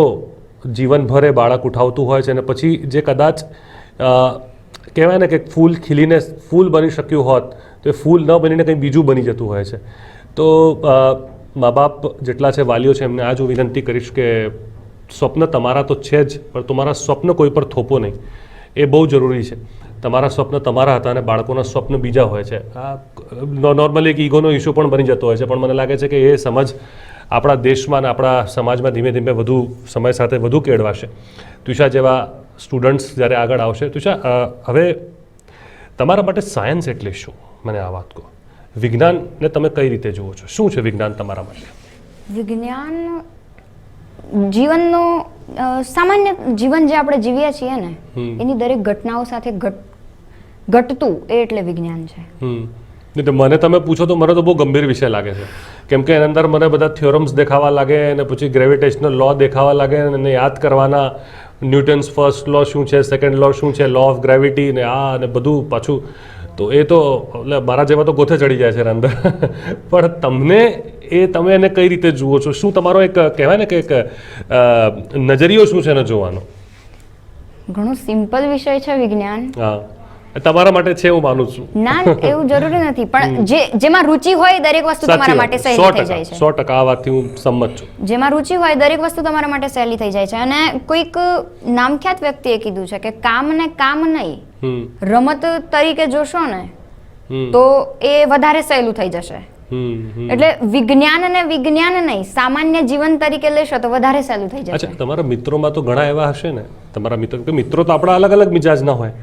જીવનભર એ બાળક ઉઠાવતું હોય છે, અને પછી જે કદાચ કહેવાય ને કે ફૂલ ખીલીને ફૂલ બની શક્યું હોત તો એ ફૂલ ન બનીને કંઈ બીજું બની જતું હોય છે. તો મા બાપ જેટલા છે, વાલીઓ છે, એમને આ જ વિનંતી કરીશ કે સ્વપ્ન તમારા તો છે જ, પણ તમારા સ્વપ્ન કોઈ પર થોપો નહીં, એ બહુ જરૂરી છે. તમારા સ્વપ્ન તમારા હતા અને બાળકોના સ્વપ્ન બીજા હોય છે. આ નોર્મલી એક ઈગોનો ઇશ્યુ પણ બની જતો હોય છે, પણ મને લાગે છે કે એ સમજ આપણા દેશમાં અને આપણા સમાજમાં ધીમે ધીમે વધુ સમય સાથે વધુ કેળવાશે. તુષા જેવા સ્ટુડન્ટ્સ જ્યારે આગળ આવશે. તુષા, હવે તમારા માટે સાયન્સ એટલે શું? મને આ વાત કહો. વિજ્ઞાનને તમે કઈ રીતે જુઓ છો? શું છે વિજ્ઞાન તમારા માટે? વિજ્ઞાન જીવનનો સામાન્ય જીવન જે આપણે જીવીએ છીએ ને એની દરેક ઘટનાઓ સાથે ઘટતું એ એટલે વિજ્ઞાન છે. નહીં તો મને તમે પૂછો તો મને તો બહુ ગંભીર વિષય લાગે છે, કેમ કે એની અંદર મને બધા થિયોરમ્સ દેખાવા લાગે અને પછી ગ્રેવિટેશનલ લો દેખાવા લાગે અને યાદ કરવાના ન્યૂટન્સ ફર્સ્ટ લો શું છે, સેકન્ડ લો શું છે, લો ઓફ ગ્રેવિટી ને આ અને બધું પાછું. તો એ તો એટલે મારા જેવા તો ગોથે ચડી જાય છે એના અંદર. પણ તમને તમે એને કઈ રીતે જુઓ છો? શું તમારો એક કહેવાય ને કે એક નજરિયો શું છે એને જોવાનો? ઘણો સિમ્પલ વિષય છે વિજ્ઞાન. હા, તમારા માટે છે હું માનું છું. ના, એવું જરૂરી નથી, પણ જેમાં રુચિ હોય દરેક વસ્તુ તમારા માટે સહેલી થઈ જાય છે. 100% આ વાતથી હું સંમત છું. જેમાં રુચિ હોય દરેક વસ્તુ તમારા માટે સહેલી થઈ જાય છે. અને કોઈક નામખ્યાત વ્યક્તિએ કીધું છે કે કામ ને કામ નહીં, રમત તરીકે જોશો ને તો એ વધારે સહેલું થઈ જશે. એટલે વિજ્ઞાન ને વિજ્ઞાન નહીં, સામાન્ય જીવન તરીકે લેશો તો વધારે સહેલું થઈ જશે. અચ્છા, તમારા મિત્રોમાં તો ઘણા એવા હશે ને, તમારા મિત્રો તો આપણા અલગ અલગ મિજાજના હોય.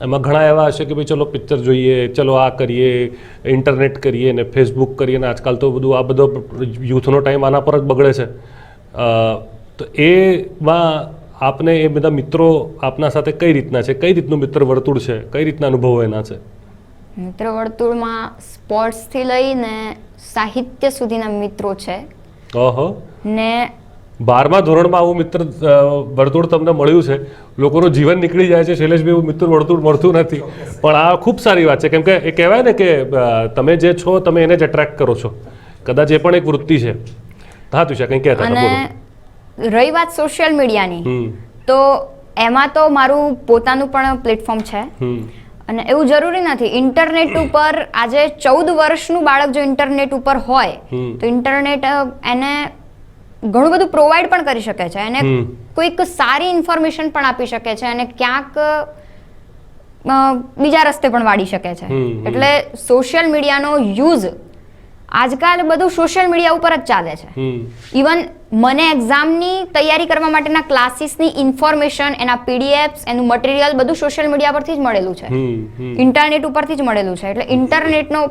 એમાં ઘણા એવા હશે કે ભાઈ ચલો પિક્ચર જોઈએ, ચલો આ કરીએ, ઇન્ટરનેટ કરીએ ને ફેસબુક કરીએ ને આજકાલ તો બધું આ બધો યુથનો ટાઈમ આના પર જ બગડે છે. તો એમાં આપને એ બધા મિત્રો આપના સાથે કઈ રીતના છે? કઈ રીતનું મિત્ર વર્તુળ છે? કઈ રીતના અનુભવો એના છે? મિત્ર વર્તુળમાં સ્પોર્ટ્સથી લઈને સાહિત્ય સુધીના મિત્રો છે. ઓહો. ને 12મા ધોરણમાં આવું મિત્ર વર્તુળ તમને મળ્યું છે. લોકોનું જીવન નીકળી જાય છે શૈલેષભાઈ, એવું મિત્ર વર્તુળ મળતું નથી. પણ આ ખૂબ સારી વાત છે, કેમ કે એ કહેવાય ને કે તમે જે છો તમે એને જ એટ્રેક્ટ કરો છો. કદાચ એ પણ એક વૃત્તિ છે. હા તુષા, કંઈ કહેતા હતા? બોલો. રહી વાત સોશિયલ મીડિયાની, તો એમાં તો મારું પોતાનું પણ પ્લેટફોર્મ છે. અને એવું જરૂરી નથી ઇન્ટરનેટ ઉપર આજે 14 વર્ષનું બાળક જો ઇન્ટરનેટ ઉપર હોય તો ઇન્ટરનેટ એને ઘણું બધું પ્રોવાઈડ પણ કરી શકે છે, એને કોઈક સારી ઇન્ફોર્મેશન પણ આપી શકે છે અને ક્યાંક બીજા રસ્તે પણ વાળી શકે છે. એટલે સોશિયલ મીડિયાનો યુઝ આજકાલ બધું સોશિયલ મીડિયા ઉપર જ ચાલે છે. ઇવન મને એક્ઝામની તૈયારી કરવા માટેના ક્લાસીસની ઇન્ફોર્મેશન, એના પીડીએફ્સ, એનું મટીરિયલ બધું સોશિયલ મીડિયા પરથી જ મળેલું છે, ઇન્ટરનેટ ઉપરથી જ મળેલું છે. એટલે ઇન્ટરનેટનો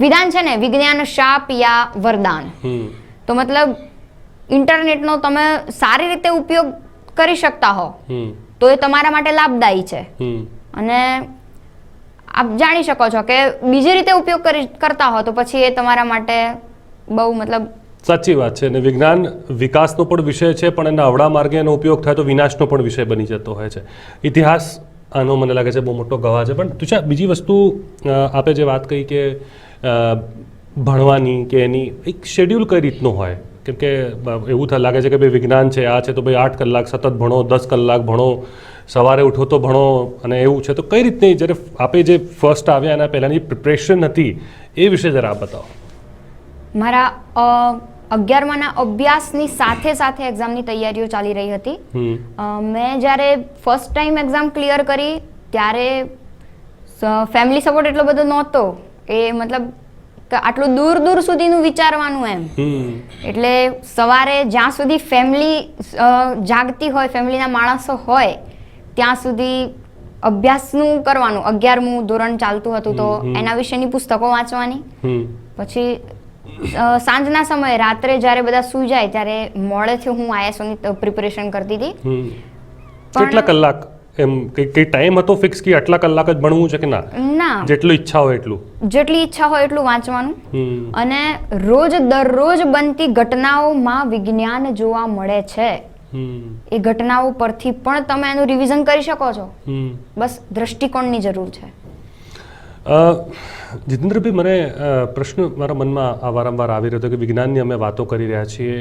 વિધાન છે ને વિજ્ઞાન શાપ યા વરદાન. તો મતલબ ઇન્ટરનેટનો તમે સારી રીતે ઉપયોગ કરી શકતા હો તો એ તમારા માટે લાભદાયી છે. અને આપ જાણી શકો છો કે બીજી રીતે ઉપયોગ કરતા હો તો પછી એ તમારા માટે બહુ મતલબ સાચી વાત છે. અને વિજ્ઞાન વિકાસનો પણ વિષય છે, પણ એના અવળા માર્ગે એનો ઉપયોગ થાય તો વિનાશનો પણ વિષય બની જતો હોય છે. ઇતિહાસ આનો મને લાગે છે બહુ મોટો ગવાહ છે. પણ તુષા, બીજી વસ્તુ આપે જે વાત કહી કે ભણવાની કે એની એક શેડ્યુલ કઈ રીતનું હોય? કેમ કે એવું લાગે છે કે ભાઈ વિજ્ઞાન છે, આ છે તો ભાઈ 8 કલાક સતત ભણો, 10 કલાક ભણો, સવારે ઉઠો તો ભણો અને એવું છે. તો કઈ રીતની જ્યારે આપે જે ફર્સ્ટ આવ્યા એના પહેલાંની પ્રિપરેશન હતી એ વિશે જરા આપ બતાવો. મારા 11માના અભ્યાસની સાથે સાથે એક્ઝામની તૈયારીઓ ચાલી રહી હતી. મેં જ્યારે ફર્સ્ટ ટાઈમ એક્ઝામ ક્લિયર કરી ત્યારે ફેમિલી સપોર્ટ એટલો બધો નહોતો કે મતલબ આટલું દૂર દૂર સુધીનું વિચારવાનું એમ. એટલે સવારે જ્યાં સુધી ફેમિલી જાગતી હોય, ફેમિલીના માણસો હોય ત્યાં સુધી અભ્યાસનું કરવાનું. 11મું ધોરણ ચાલતું હતું તો એના વિશેની પુસ્તકો વાંચવાની. પછી સાંજના સમયે રાત્રે જ્યારે બધા સૂઈ જાય ત્યારે મોડેથી હું આઈએસઓની પ્રિપેરેશન કરતી હતી. કેટલા કલાક એમ કઈ ટાઈમ હતો ફિક્સ કે આટલા કલાક જ ભણવું છે કે ના? ના, જેટલી ઈચ્છા હોય એટલું, જેટલી ઈચ્છા હોય એટલું વાંચવાનું. અને દરરોજ બનતી ઘટનાઓમાં વિજ્ઞાન જોવા મળે છે. એ ઘટનાઓ પરથી પણ તમે એનું રિવિઝન કરી શકો છો. બસ દ્રષ્ટિકોણની જરૂર છે. જીતેન્દ્રભાઈ, મને પ્રશ્ન મારા મનમાં વારંવાર આવી રહ્યો હતો કે વિજ્ઞાનની અમે વાતો કરી રહ્યા છીએ,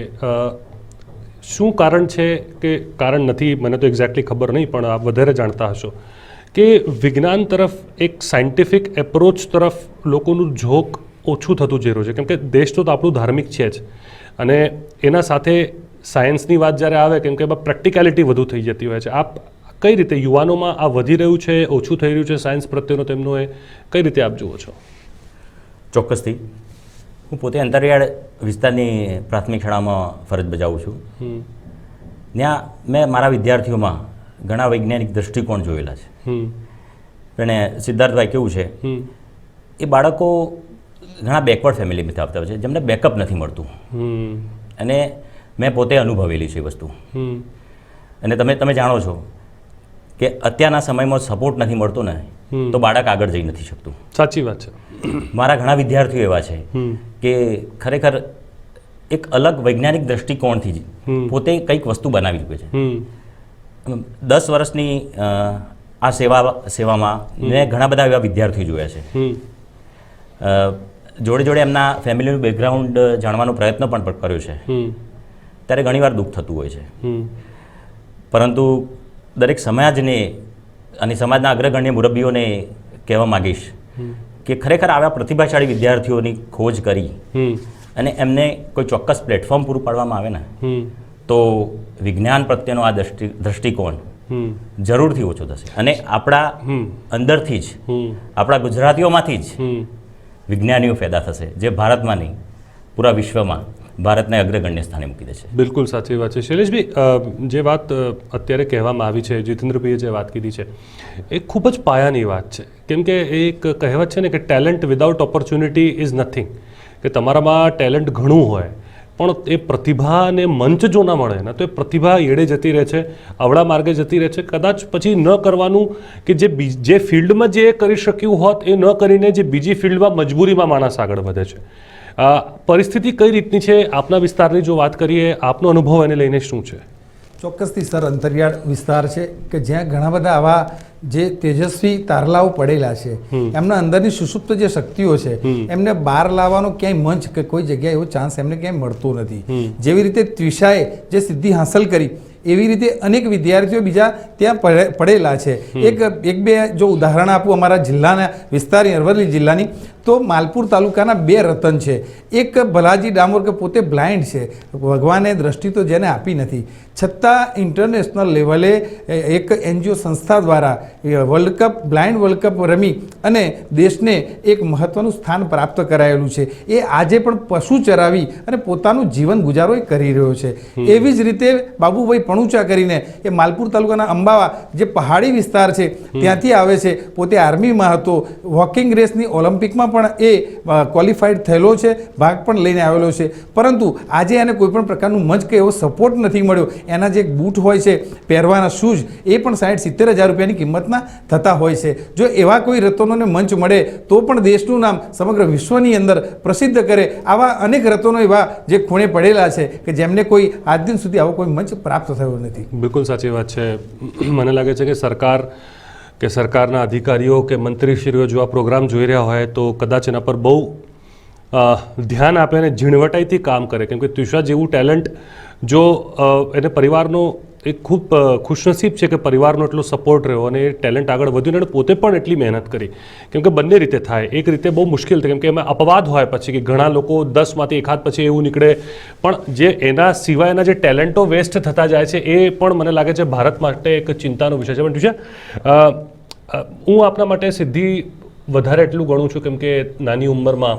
શું કારણ છે કે કારણ નથી મને તો એક્ઝેક્ટલી ખબર નહીં, પણ આપ વધારે જાણતા હશો કે વિજ્ઞાન તરફ એક સાયન્ટિફિક એપ્રોચ તરફ લોકોનું ઝોક ઓછું થતું જઈ રહ્યું છે. કેમ કે દેશ તો આપણું ધાર્મિક છે જ, અને એના સાથે સાયન્સની વાત જ્યારે આવે કેમ કે એમાં પ્રેક્ટિકાલિટી વધુ થઈ જતી હોય છે. આપ કઈ રીતે યુવાનોમાં આ વધી રહ્યું છે, ઓછું થઈ રહ્યું છે સાયન્સ પ્રત્યેનો તેમનો એ કઈ રીતે આપ જુઓ છો? ચોક્કસથી હું પોતે અંતરિયાળ વિસ્તારની પ્રાથમિક શાળામાં ફરજ બજાવું છું. ત્યાં મેં મારા વિદ્યાર્થીઓમાં ઘણા વૈજ્ઞાનિક દૃષ્ટિકોણ જોયેલા છે. અને સિદ્ધાર્થભાઈ કેવું છે હમ એ બાળકો ઘણા બેકવર્ડ ફેમિલીમાંથી આવતા હોય છે જેમને બેકઅપ નથી મળતું હમ અને મેં પોતે અનુભવેલી છે એ વસ્તુ હમ અને તમે જાણો છો કે અત્યારના સમયમાં સપોર્ટ નથી મળતો ને તો બાળક આગળ જઈ નથી શકતું. સાચી વાત છે. મારા ઘણા વિદ્યાર્થીઓ એવા છે હમ કે ખરેખર એક અલગ વૈજ્ઞાનિક દ્રષ્ટિકોણથી જ પોતે કંઈક વસ્તુ બનાવી ચૂકે છે. હમ 10 વર્ષની આ સેવામાં મેં ઘણા બધા એવા વિદ્યાર્થીઓ જોયા છે. હમ જોડે જોડે એમના ફેમિલીનું બેકગ્રાઉન્ડ જાણવાનો પ્રયત્ન પણ કર્યો છે. ત્યારે ઘણીવાર દુઃખ થતું હોય છે. પરંતુ દરેક સમાજને અને સમાજના અગ્રગણ્ય મુરબ્બીઓને કહેવા માગીશ કે ખરેખર આવા પ્રતિભાશાળી વિદ્યાર્થીઓની ખોજ કરી અને એમને કોઈ ચોક્કસ પ્લેટફોર્મ પૂરું પાડવામાં આવે ને તો વિજ્ઞાન પ્રત્યેનો આ દૃષ્ટિકોણ જરૂરથી ઓછો થશે અને આપણા અંદરથી જ આપણા ગુજરાતીઓમાંથી જ વિજ્ઞાનીઓ પેદા થશે જે ભારતમાં નહીં પૂરા વિશ્વમાં ભારતને અગ્રગણ્ય સ્થાને મૂકી દેશે. બિલકુલ સાચી વાત છે. શૈલેષભાઈ, જે વાત અત્યારે કહેવામાં આવી છે, જીતેન્દ્રભાઈએ જે વાત કીધી છે એ ખૂબ જ પાયાની વાત છે. કેમ કે એક કહેવત છે ને કે talent without opportunity is nothing, કે તમારામાં ટેલેન્ટ ઘણું હોય પણ એ પ્રતિભાને મંચ જો ના મળે ને તો એ પ્રતિભા એડે જતી રહે છે, અવળા માર્ગે જતી રહે છે. કદાચ પછી ન કરવાનું કે જે ફિલ્ડમાં જે કરી શક્યું હોત એ ન કરીને જે બીજી ફિલ્ડમાં મજબૂરીમાં માણસ આગળ વધે છે. પરિસ્થિતિ કઈ રીતની છે આપના વિસ્તારની જો વાત કરીએ, આપનો અનુભવ એને લઈને શું છે? ચોક્કસથી સર, અંતરિયાળ વિસ્તાર છે કે જ્યાં ઘણા બધા આવા જે તેજસ્વી તારલાઓ પડેલા છે, એમના અંદરની સુષુપ્ત જે શક્તિઓ છે એમને બહાર લાવવાનો ક્યાંય મંચ કે કોઈ જગ્યાએ એવો ચાન્સ એમને ક્યાંય મળતો નથી. જેવી રીતે ત્વિષાએ જે સિદ્ધિ હાંસલ કરી એવી રીતે અનેક વિદ્યાર્થીઓ બીજા ત્યાં પડેલા છે. એક બે જો ઉદાહરણ આપું અમારા જિલ્લાના વિસ્તારની, અરવલ્લી જિલ્લાની, તો માલપુર તાલુકાના 2 રતન છે. એક ભલાજી ડામોર કે પોતે બ્લાઇન્ડ છે, ભગવાને દ્રષ્ટિ તો જેને આપી નથી, છતાં ઇન્ટરનેશનલ લેવલે એક NGO સંસ્થા દ્વારા world cup, blind world cup રમી અને દેશને એક મહત્વનું સ્થાન પ્રાપ્ત કરાયેલું છે. એ આજે પણ પશુ ચરાવી અને પોતાનું જીવન ગુજારો એ કરી રહ્યો છે. એવી જ રીતે બાબુભાઈ પણુચા કરીને એ માલપુર તાલુકાના અંબાવા જે પહાડી વિસ્તાર છે ત્યાંથી આવે છે, પોતે આર્મીમાં હતો, વોકિંગ રેસની ઓલિમ્પિકમાં પણ એ ક્વોલિફાઈડ થયેલો છે, ભાગ પણ લઈને આવેલો છે. પરંતુ આજે એને કોઈ પણ પ્રકારનું મંચ કે એવો સપોર્ટ નથી મળ્યો. એના જે બૂટ હોય છે, પહેરવાના શૂઝ, એ પણ 60-70 હજાર રૂપિયાની કિંમતના થતા હોય છે. જો એવા કોઈ રતનોને મંચ મળે તો પણ દેશનું નામ સમગ્ર વિશ્વની અંદર પ્રસિદ્ધ કરે. આવા અનેક રતનો એવા જે ખૂણે પડેલા છે કે જેમને કોઈ આજ દિન સુધી આવો કોઈ મંચ પ્રાપ્ત થયો નથી. બિલકુલ સાચી વાત છે. મને લાગે છે કે સરકારના અધિકારીઓ કે મંત્રીશ્રીઓ જો આ પ્રોગ્રામ જોઈ રહ્યા હોય તો કદાચ એના પર બહુ ધ્યાન આપે અને ઝીણવટાઈથી કામ કરે. કેમ કે ત્વિષા જેવું ટેલેન્ટ જો એને પરિવારનો એક ખૂબ ખુશનસીબ છે કે પરિવારનો એટલો સપોર્ટ રહ્યો અને એ ટેલેન્ટ આગળ વધ્યું અને પોતે પણ એટલી મહેનત કરી. કેમ કે બંને રીતે થાય. એક રીતે બહુ મુશ્કેલ થાય કેમ કે એમાં અપવાદ હોય પછી કે ઘણા લોકો 10માંથી એકાદ પછી એવું નીકળે, પણ જે એના સિવાયના જે ટેલેન્ટો વેસ્ટ થતા જાય છે એ પણ મને લાગે છે ભારત માટે એક ચિંતાનો વિષય છે. પણ ટ્યુશન, હું આપના માટે સિદ્ધિ વધારે એટલું ગણું છું કેમ કે નાની ઉંમરમાં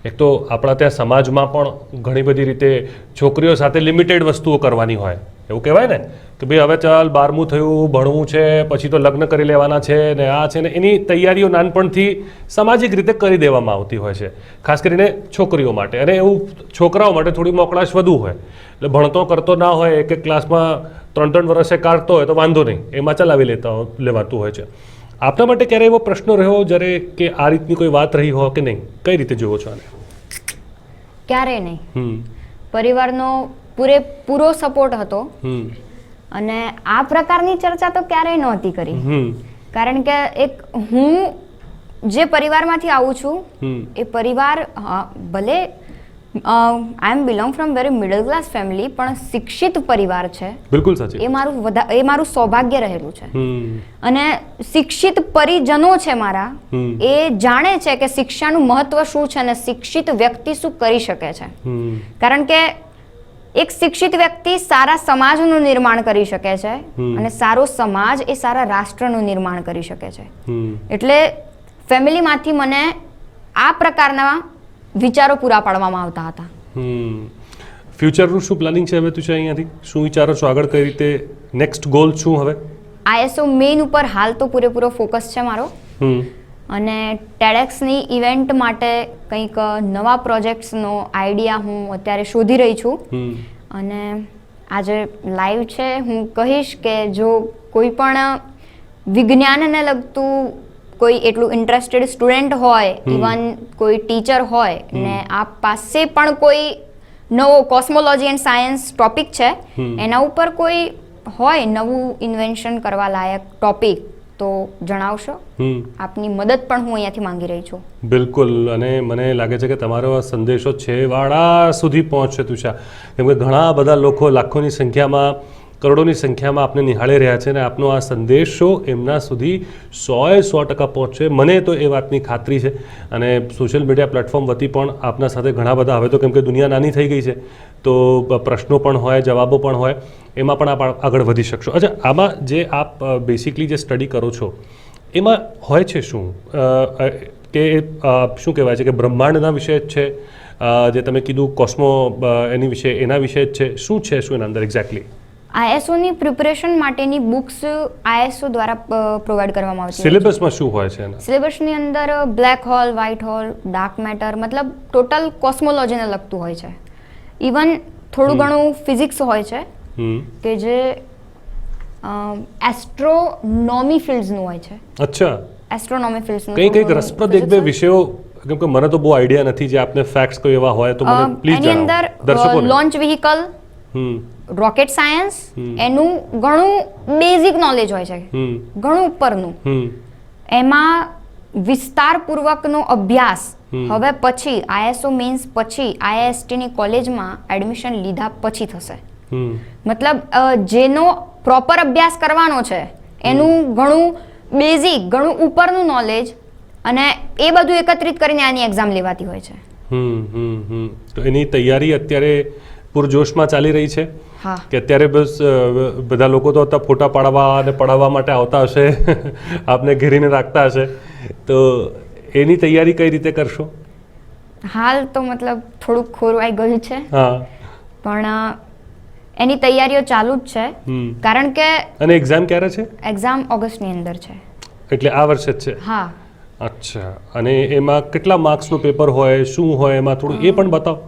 એક તો આપણા ત્યાં સમાજમાં પણ ઘણી બધી રીતે છોકરીઓ સાથે લિમિટેડ વસ્તુઓ કરવાની હોય. એવું કહેવાય ને કે ભાઈ હવે ચાલ 12મું થયું, ભણવું છે, પછી તો લગ્ન કરી લેવાના છે ને આ છે ને, એની તૈયારીઓ નાનપણથી સામાજિક રીતે કરી દેવામાં આવતી હોય છે, ખાસ કરીને છોકરીઓ માટે. અને એવું છોકરાઓ માટે થોડી મોકળાશ વધુ હોય, એટલે ભણતો કરતો ના હોય, એક ક્લાસમાં 3-3 વર્ષે કાઢતો હોય તો વાંધો નહીં, એમાં ચલાવી લેવાતું હોય છે. આપના માટે ક્યારે એવો પ્રશ્ન રહ્યો જ્યારે કે આ રીતની કોઈ વાત રહી હોય કે નહીં? કઈ રીતે જુઓ છો આને? ક્યારે નહીં. પરિવારનો પૂરેપૂરો સપોર્ટ હતો અને આ પ્રકારની ચર્ચા તો ક્યારેય નહોતી કરી. કારણ કે એક હું જે પરિવારમાંથી આવું છું એ પરિવાર ભલે I am belong from very middle class family, પણ શિક્ષિત પરિવાર છે. બિલકુલ સાચી. એ મારું સૌભાગ્ય રહેલું છે. અને શિક્ષિત પરિજનો છે મારા, એ જાણે છે કે શિક્ષાનું મહત્વ શું છે અને શિક્ષિત વ્યક્તિ શું કરી શકે છે. કારણ કે એક શિક્ષિત વ્યક્તિ સારા સમાજનું નિર્માણ કરી શકે છે અને સારો સમાજ એ સારા રાષ્ટ્રનું નિર્માણ કરી શકે છે. એટલે ફેમિલીમાંથી મને આ પ્રકારના વિચારો પૂરા પાડવામાં આવતા હતા. ફ્યુચરનું શું પ્લાનિંગ છે હવે તું છે અહીંયાથી? શું વિચારો છો આગળ? કઈ રીતે નેક્સ્ટ ગોલ શું હવે? ISO મેઇન ઉપર હાલ તો પૂરેપૂરો ફોકસ છે મારો. હમ અને ટેડેક્સની ઇવેન્ટ માટે કંઈક નવા પ્રોજેક્ટ્સનો આઈડિયા હું અત્યારે શોધી રહી છું. અને આજે લાઈવ છે, હું કહીશ કે જો કોઈ પણ વિજ્ઞાનને લગતું કોઈ એટલું ઇન્ટરેસ્ટેડ સ્ટુડન્ટ હોય, ઇવન કોઈ ટીચર હોય ને આપ પાસે પણ કોઈ નવો કોસ્મોલોજી એન્ડ સાયન્સ ટોપિક છે, એના ઉપર કોઈ હોય નવું ઇન્વેન્શન કરવા લાયક ટોપિક તો જણાવશો. આપની મદદ પણ હું અહીંયાથી માંગી રહી છું. બિલકુલ. અને મને લાગે છે કે તમારો આ સંદેશો છેવાડા સુધી પહોંચશે તુષા, કેમ કે ઘણા બધા લોકો લાખોની સંખ્યામાં, કરોડોની સંખ્યામાં આપને નિહાળી રહ્યા છે અને આપનો આ સંદેશો એમના સુધી 100% પહોંચશે. મને તો એ વાતની ખાતરી છે. અને સોશિયલ મીડિયા પ્લેટફોર્મ વતી પણ આપના સાથે ઘણા બધા, હવે તો કેમ કે દુનિયા નાની થઈ ગઈ છે તો પ્રશ્નો પણ હોય, જવાબો પણ હોય, એમાં પણ આપ આગળ વધી શકશો. અચ્છા, આમાં જે આપ બેસિકલી જે સ્ટડી કરો છો એમાં હોય છે શું કે શું કહેવાય છે કે બ્રહ્માંડના વિશે જ છે, જે તમે કીધું કોસ્મો એની વિશે, એના વિશે જ છે, શું છે શું એના અંદર એક્ઝેક્ટલી? આઈએસઓની પ્રિપરેશન માટેની બુક્સ આઈએસઓ દ્વારા પ્રોવાઈડ કરવામાં આવતી. સિલેબસમાં શું હોય છે એના? સિલેબસની અંદર black hole, white hole, dark matter, મતલબ ટોટલ કોસ્મોલોજીને લગતું હોય છે. ઇવન થોડું ઘણું ફિઝિક્સ હોય છે કે જે એસ્ટ્રોનોમી ફિલ્ડ્સનું હોય છે. અચ્છા, એસ્ટ્રોનોમી ફિલ્ડ્સનું કંઈક રસપ્રદ એક બે વિષયો, કેમ કે મને તો બહુ આઈડિયા નથી, જે આપને ફેક્ટ્સ કોઈ એવા હોય તો મને પ્લીઝ એની જણાવો. અંદર લોન્ચ વ્હીકલ, રોકેટ સાયન્સ, એનું ઘણું બેઝિક નોલેજ હોય છે, ઘણું ઉપરનું. એમાં વિસ્તારપૂર્વકનો અભ્યાસ હવે પછી આઈએસઓ મેન્સ પછી આઈઆઈએસટીની કોલેજમાં એડમિશન લીધા પછી થશે. મતલબ જેનો પ્રોપર અભ્યાસ કરવાનો છે એનું ઘણું બેઝિક, ઘણું ઉપરનું નોલેજ અને એ બધું એકત્રિત કરીને આની એક્ઝામ લેવાતી હોય છે. તો એની તૈયારી અત્યારે પૂરજોશમાં ચાલી રહી છે કે અત્યારે બસ બધા લોકો તો અત્યારે ફોટા પાડવા અને પડાવવા માટે આવતા હશે, આપને ઘેરીને રાખતા હશે, તો એની તૈયારી કઈ રીતે કરશો? હાલ તો મતલબ થોડુંક ખોરવાઈ ગયું છે, પણ એની તૈયારીઓ ચાલુ જ છે. કારણ કે અને એક્ઝામ ક્યારે છે? એક્ઝામ ઓગસ્ટની અંદર છે. એટલે આ વર્ષે જ છે? હા. અચ્છા. અને એમાં કેટલા માર્ક્સનું પેપર હોય, શું હોય એમાં થોડું એ પણ બતાવો.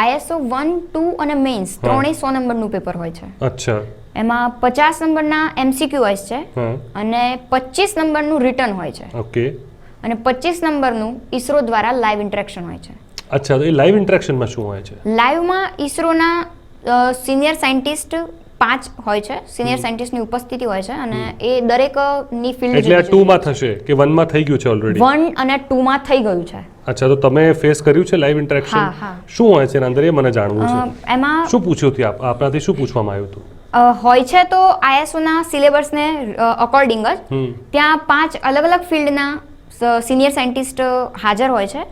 આઈએસઓ 1, 2 અને મેન્સ ત્રણેય 100 નંબરનું પેપર હોય છે. અચ્છા. એમાં 50 નંબરના એમસીક્યુ હોય છે અને 25 નંબરનું રિટર્ન હોય છે. ઓકે. અને 25 નંબરનું ઈસરો દ્વારા લાઈવ ઇન્ટરેક્શન હોય છે. અચ્છા, તો એ લાઈવ ઇન્ટરેક્શનમાં શું હોય છે? લાઈવમાં ઈસરોના સિનિયર સાયન્ટિસ્ટ 5 હોય છે, સિનિયર સાયન્ટિસ્ટની ઉપસ્થિતિ હોય છે અને એ દરેકની ફિલ્ડ. એટલે આ 2 માં થશે કે 1 માં થઈ ગયું છે ઓલરેડી? 1 અને 2 માં થઈ ગયું છે. અચ્છા, તો તમે ફેસ કર્યું છે લાઈવ ઇન્ટરેક્શન? શું હોય છે એના અંદર એ મને જાણવું છે. એમાં શું પૂછ્યું હતું આપનાથી, શું પૂછવામાં આવ્યું હતું? હોય છે તો આઈએસઓના સિલેબસને અકોર્ડિંગ જ ત્યાં 5 અલગ અલગ ફિલ્ડના સિનિયર સાયન્ટિસ્ટ હાજર હોય છે.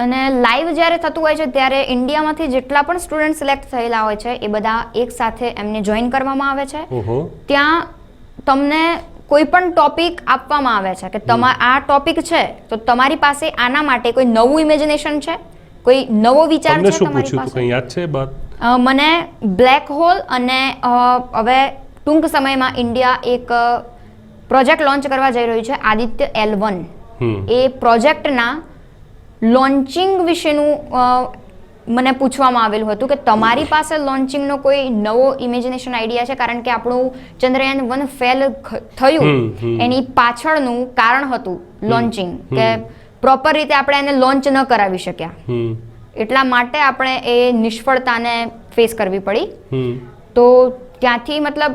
અને લાઈવ જ્યારે થતું હોય છે ત્યારે ઇન્ડિયામાંથી જેટલા પણ સ્ટુડન્ટ સિલેક્ટ થયેલા હોય છે એ બધા એક સાથે એમને જોઈન કરવામાં આવે છે. ત્યાં તમને કોઈ પણ ટોપિક આપવામાં આવે છે કે આ ટોપિક છે તો તમારી પાસે આના માટે કોઈ નવું ઇમેજિનેશન છે, કોઈ નવો વિચાર છે તમારી પાસે? કંઈ યાદ છે બાત? મને બ્લેક હોલ અને હવે ટૂંક સમયમાં ઇન્ડિયા એક પ્રોજેક્ટ લોન્ચ કરવા જઈ રહ્યું છે, આદિત્ય L1. એ પ્રોજેક્ટના લોન્ચિંગ વિશેનું મને પૂછવામાં આવેલું હતું કે તમારી પાસે લોન્ચિંગનો કોઈ નવો ઇમેજિનેશન આઈડિયા છે? કારણ કે આપણું ચંદ્રયાન 1 ફેલ થયું એની પાછળનું કારણ હતું લોન્ચિંગ, કે પ્રોપર રીતે આપણે એને લોન્ચ ન કરાવી શક્યા, એટલા માટે આપણે એ નિષ્ફળતાને ફેસ કરવી પડી. તો ત્યાંથી મતલબ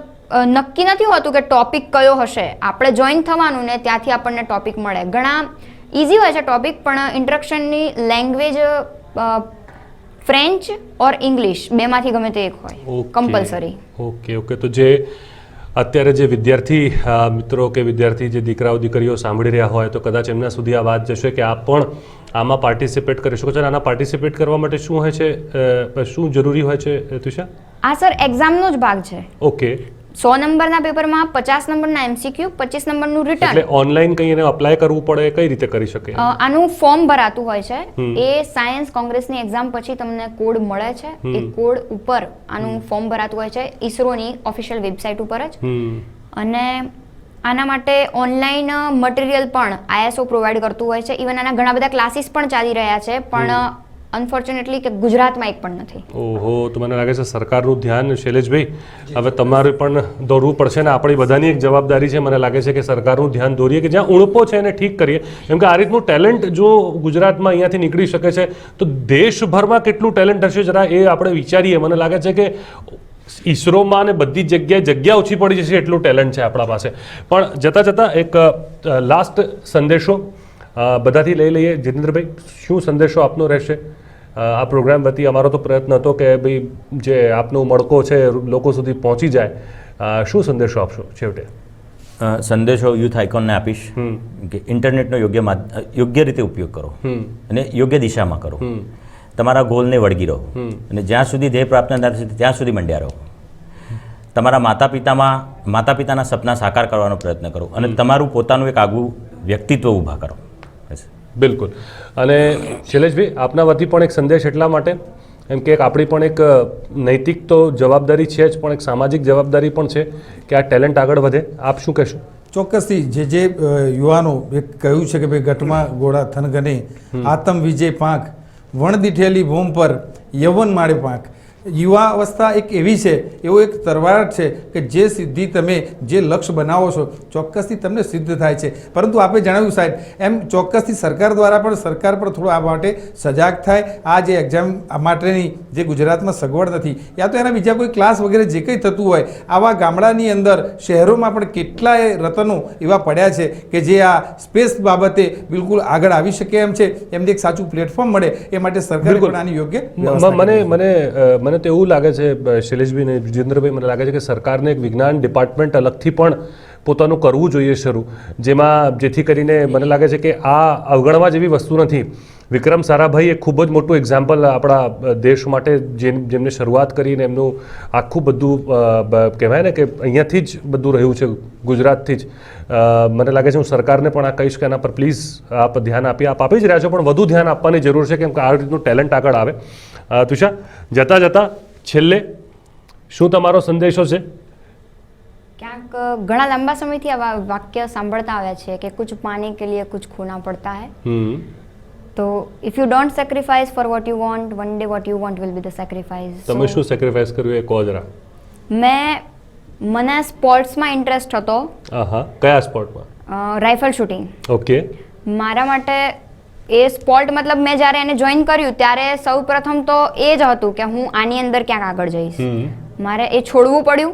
નક્કી નથી હોતું કે ટોપિક કયો હશે, આપણે જોઈન થવાનું ને ત્યાંથી આપણને ટોપિક મળે. ઘણા ઇઝી હોય છે ટોપિક, પણ ઇન્ટ્રોડક્શનની લેંગ્વેજ ફ્રેન્ચ ઓર ઇંગ્લિશ બેમાંથી ગમે તે એક હોય કમ્પલસરી. ઓકે. તો જે અત્યારે જે વિદ્યાર્થી મિત્રો કે વિદ્યાર્થી જે દીકરાઓ દીકરીઓ સાંભળી રહ્યા હોય તો કદાચ એમના સુધી આ વાત જશે કે આપ પણ આમાં પાર્ટિસિપેટ કરી શકો છો. આના પાર્ટિસિપેટ કરવા માટે શું હોય છે, શું જરૂરી હોય છે તુષા? આ સર એક્ઝામનો જ ભાગ છે. ઓકે. 100 નંબરના પેપરમાં 50 નંબરના એમસીક્યુ, 25 નંબરનું રિટર્ન. એટલે ઓનલાઈન કંઈ એને અપ્લાય કરવું પડે, કઈ રીતે કરી શકે? આનું ફોર્મ ભરાતું હોય છે. એ સાયન્સ કોંગ્રેસની એક્ઝામ પછી તમને કોડ મળે છે, એ કોડ ઉપર આનું ફોર્મ ભરાતું હોય છે ઈસરોની ઓફિશિયલ વેબસાઇટ ઉપર જ. અને આના માટે ઓનલાઈન મટીરિયલ પણ ISO પ્રોવાઈડ કરતું હોય છે. ઇવન આના ઘણા બધા ક્લાસીસ પણ ચાલી રહ્યા છે, પણ અનફોર્ચ્યુનેટલી કે ગુજરાતમાં એક પણ નથી. ઓહો, તો મને લાગે છે સરકારનું ધ્યાન, શૈલેષભાઈ, હવે તમારે પણ દોરવું પડશે ને આપણી બધાની એક જવાબદારી છે. મને લાગે છે કે સરકારનું ધ્યાન દોરીએ કે જ્યાં ઉણપો છે એને ઠીક કરીએ, કેમ કે આ રીતનું ટેલેન્ટ જો ગુજરાતમાં અહીંયાથી નીકળી શકે છે તો દેશભરમાં કેટલું ટેલેન્ટ હશે જરા એ આપણે વિચારીએ. મને લાગે છે કે ઈસરોમાં ને બધી જગ્યા ઓછી પડી જશે એટલું ટેલેન્ટ છે આપણા પાસે. પણ જતાં એક લાસ્ટ સંદેશો બધાથી લઈ લઈએ. જીતેન્દ્રભાઈ, શું સંદેશો આપનો રહેશે? આ પ્રોગ્રામ વતી અમારો તો પ્રયત્ન હતો કે ભાઈ જે આપનો મડકો છે લોકો સુધી પહોંચી જાય. શું સંદેશો આપશો છેવટે? સંદેશો યુથ આઇકોનને આપીશ કે ઇન્ટરનેટનો યોગ્ય રીતે ઉપયોગ કરો અને યોગ્ય દિશામાં કરો. તમારા ગોલને વળગી રહો અને જ્યાં સુધી ધ્યેય પ્રાપ્ત ન થાય ત્યાં સુધી મંડ્યા રહો. તમારા માતા પિતાના સપના સાકાર કરવાનો પ્રયત્ન કરો અને તમારું પોતાનું એક આગવું વ્યક્તિત્વ ઊભા કરો. બિલકુલ. અને શૈલેષભાઈ, આપના વતી પણ એક સંદેશ એટલા માટે એમ કે આપણી પણ એક નૈતિક તો જવાબદારી છે જ, પણ એક સામાજિક જવાબદારી પણ છે કે આ ટેલેન્ટ આગળ વધે. આપ શું કહેશો? ચોક્કસથી જે યુવાનો એક કહ્યું છે કે ભાઈ ગઢમાં ગોળા થનગને, આતમ વિજય પાંખ, વણ દીઠેલી ભૂમ પર યવન માળે પાંખ. યુવા અવસ્થા એક એવી છે, એવો એક તરવાર છે કે જે સિદ્ધિ તમે જે લક્ષ્ય બનાવો છો ચોક્કસથી તમને સિદ્ધ થાય છે. પરંતુ આપણે જણાવ્યું સાહેબ એમ ચોક્કસથી સરકાર દ્વારા પણ સરકાર પર થોડું આ માટે સજાગ થાય. આ જે એક્ઝામ માટેની જે ગુજરાતમાં સગવડ નથી, યા તો એના બીજા કોઈ ક્લાસ વગેરે જે કંઈ થતું હોય, આવા ગામડાની અંદર શહેરોમાં પણ કેટલાય રતનો એવા પડ્યા છે કે જે આ સ્પેસ બાબતે બિલકુલ આગળ આવી શકે એમ છે. એમને એક સાચું પ્લેટફોર્મ મળે એ માટે સરકારે પણ આની યોગ્ય મને મને તો એવું લાગે છે શૈલેષભાઈ ને જીતેન્દ્રભાઈ, મને લાગે છે કે સરકારને એક વિજ્ઞાન ડિપાર્ટમેન્ટ અલગથી પણ પોતાનું કરવું જોઈએ શરૂ, જેથી કરીને મને લાગે છે કે આ અવગણવા જેવી વસ્તુ નથી. વિક્રમ સારાભાઈ એક ખૂબ જ મોટું એક્ઝામ્પલ આપણા દેશ માટે જેમને શરૂઆત કરીને એમનું આખું બધું કહેવાય ને કે અહીંયાથી જ બધું રહ્યું છે, ગુજરાતથી જ. મને લાગે છે હું સરકારને પણ આ કહીશ કે આના પર પ્લીઝ આપ ધ્યાન આપી જ રહ્યા છો, પણ વધુ ધ્યાન આપવાની જરૂર છે કેમ કે આ રીતનું ટેલેન્ટ આગળ આવે. તુષા, જતાં છેલ્લે શું તમારો સંદેશો છે? ક્યાંક ઘણા લાંબા સમયથી આવા વાક્ય સાંભળતા આવ્યા છે કે કુછ પાને કે લીએ કુછ ખોના પડતા હૈ. તો if you don't sacrifice for what you want, one day what you want will be the sacrifice. તમે શું સેક્રિફાઈસ કર્યું એ કહો જરા. મને સ્પોર્ટ્સમાં ઇન્ટરેસ્ટ હતો. કયા સ્પોર્ટમાં? Rifle shooting. ઓકે. મારા માટે એ સ્પોર્ટ મતલબ મેં જ્યારે એને જોઈન કર્યું ત્યારે સૌ પ્રથમ તો એ જ હતું કે હું આની અંદર ક્યાંક આગળ જઈશ. મારે એ છોડવું પડ્યું.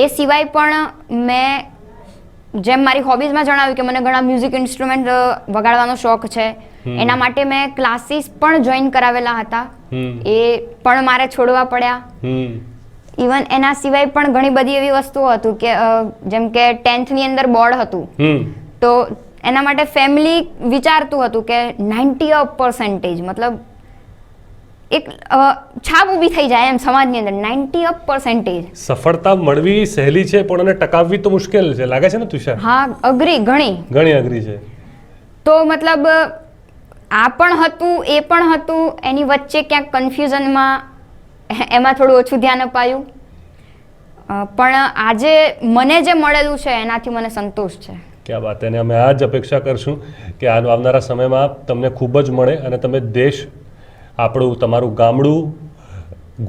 એ સિવાય પણ મેં જેમ મારી હોબીઝમાં જણાવ્યું કે મને ઘણા મ્યુઝિક ઇન્સ્ટ્રુમેન્ટ વગાડવાનો શોખ છે, એના માટે મેં ક્લાસીસ પણ જોઈન કરાવેલા હતા. એ પણ મારે છોડવા પડ્યા. ઇવન એના સિવાય પણ ઘણી બધી એવી વસ્તુઓ હતું કે જેમ કે 10th ની અંદર બોર્ડ હતું, તો એના માટે ફેમિલી વિચારતું હતું કે 90% મતલબ એક છાપ ઊભી થઈ જાય એમ સમાજની અંદર. 90% સફળતા મળવી સહેલી છે પણ એને ટકાવવી તો મુશ્કેલ છે લાગે છે ને તુષાર? હા, ઘણી અઘરી છે. તો મતલબ આ પણ હતું, એ પણ હતું, એની વચ્ચે ક્યાંક કન્ફ્યુઝનમાં એમાં થોડું ઓછું ધ્યાન અપાયું. પણ આજે મને જે મળેલું છે એનાથી મને સંતોષ છે. ક્યાં વાત. અને અમે આ જ અપેક્ષા કરશું કે આવનારા સમયમાં તમને ખૂબ જ મળે અને તમે દેશ, આપણું તમારું ગામડું,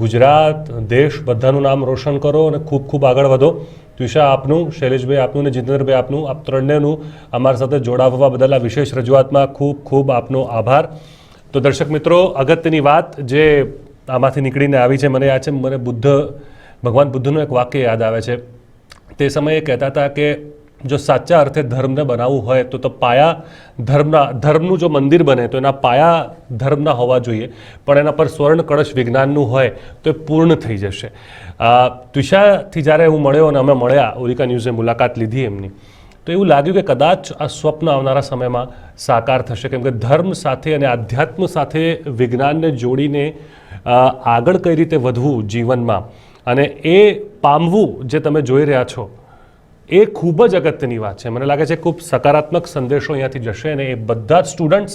ગુજરાત, દેશ બધાનું નામ રોશન કરો અને ખૂબ ખૂબ આગળ વધો. તુષા આપનું, શૈલેષભાઈ આપનું અને જીતેન્દ્રભાઈ આપનું, આપ ત્રણેયનું અમારી સાથે જોડાવવા બદલ આ વિશેષ રજૂઆતમાં ખૂબ ખૂબ આપનો આભાર. તો દર્શક મિત્રો, અગત્યની વાત જે આમાંથી નીકળીને આવી છે, મને યાદ છે, મને ભગવાન બુદ્ધનું એક વાક્ય યાદ આવે છે. તે સમયે કહેતા હતા કે જો સાચા અર્થે ધર્મને બનાવવું હોય તો પાયા ધર્મનું જો મંદિર બને તો એના પાયા ધર્મના હોવા જોઈએ, પણ એના પર સ્વર્ણ કળશ વિજ્ઞાનનું હોય તો એ પૂર્ણ થઈ જશે. તુષાથી જ્યારે હું મળ્યો અને અમે મળ્યા, ઓરિકા ન્યૂઝે મુલાકાત લીધી એમની, તો એવું લાગ્યું કે કદાચ આ સ્વપ્ન આવનારા સમયમાં સાકાર થશે, કેમ કે ધર્મ સાથે અને આધ્યાત્મ સાથે વિજ્ઞાનને જોડીને આગળ કઈ રીતે વધવું જીવનમાં અને એ પામવું જે તમે જોઈ રહ્યા છો એ ખૂબ જ અગત્યની વાત છે. મને લાગે છે ખૂબ સકારાત્મક સંદેશો અહીંયાથી જશે અને એ બધા જ સ્ટુડન્ટ્સ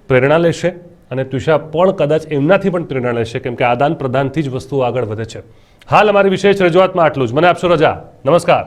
પ્રેરણા લેશે અને તુષા પણ કદાચ એમનાથી પણ પ્રેરણા લેશે, કેમ કે આદાન પ્રદાનથી જ વસ્તુઓ આગળ વધે છે. હાલ અમારી વિશેષ રજૂઆતમાં આટલું જ. મને આપશો રજા. નમસ્કાર.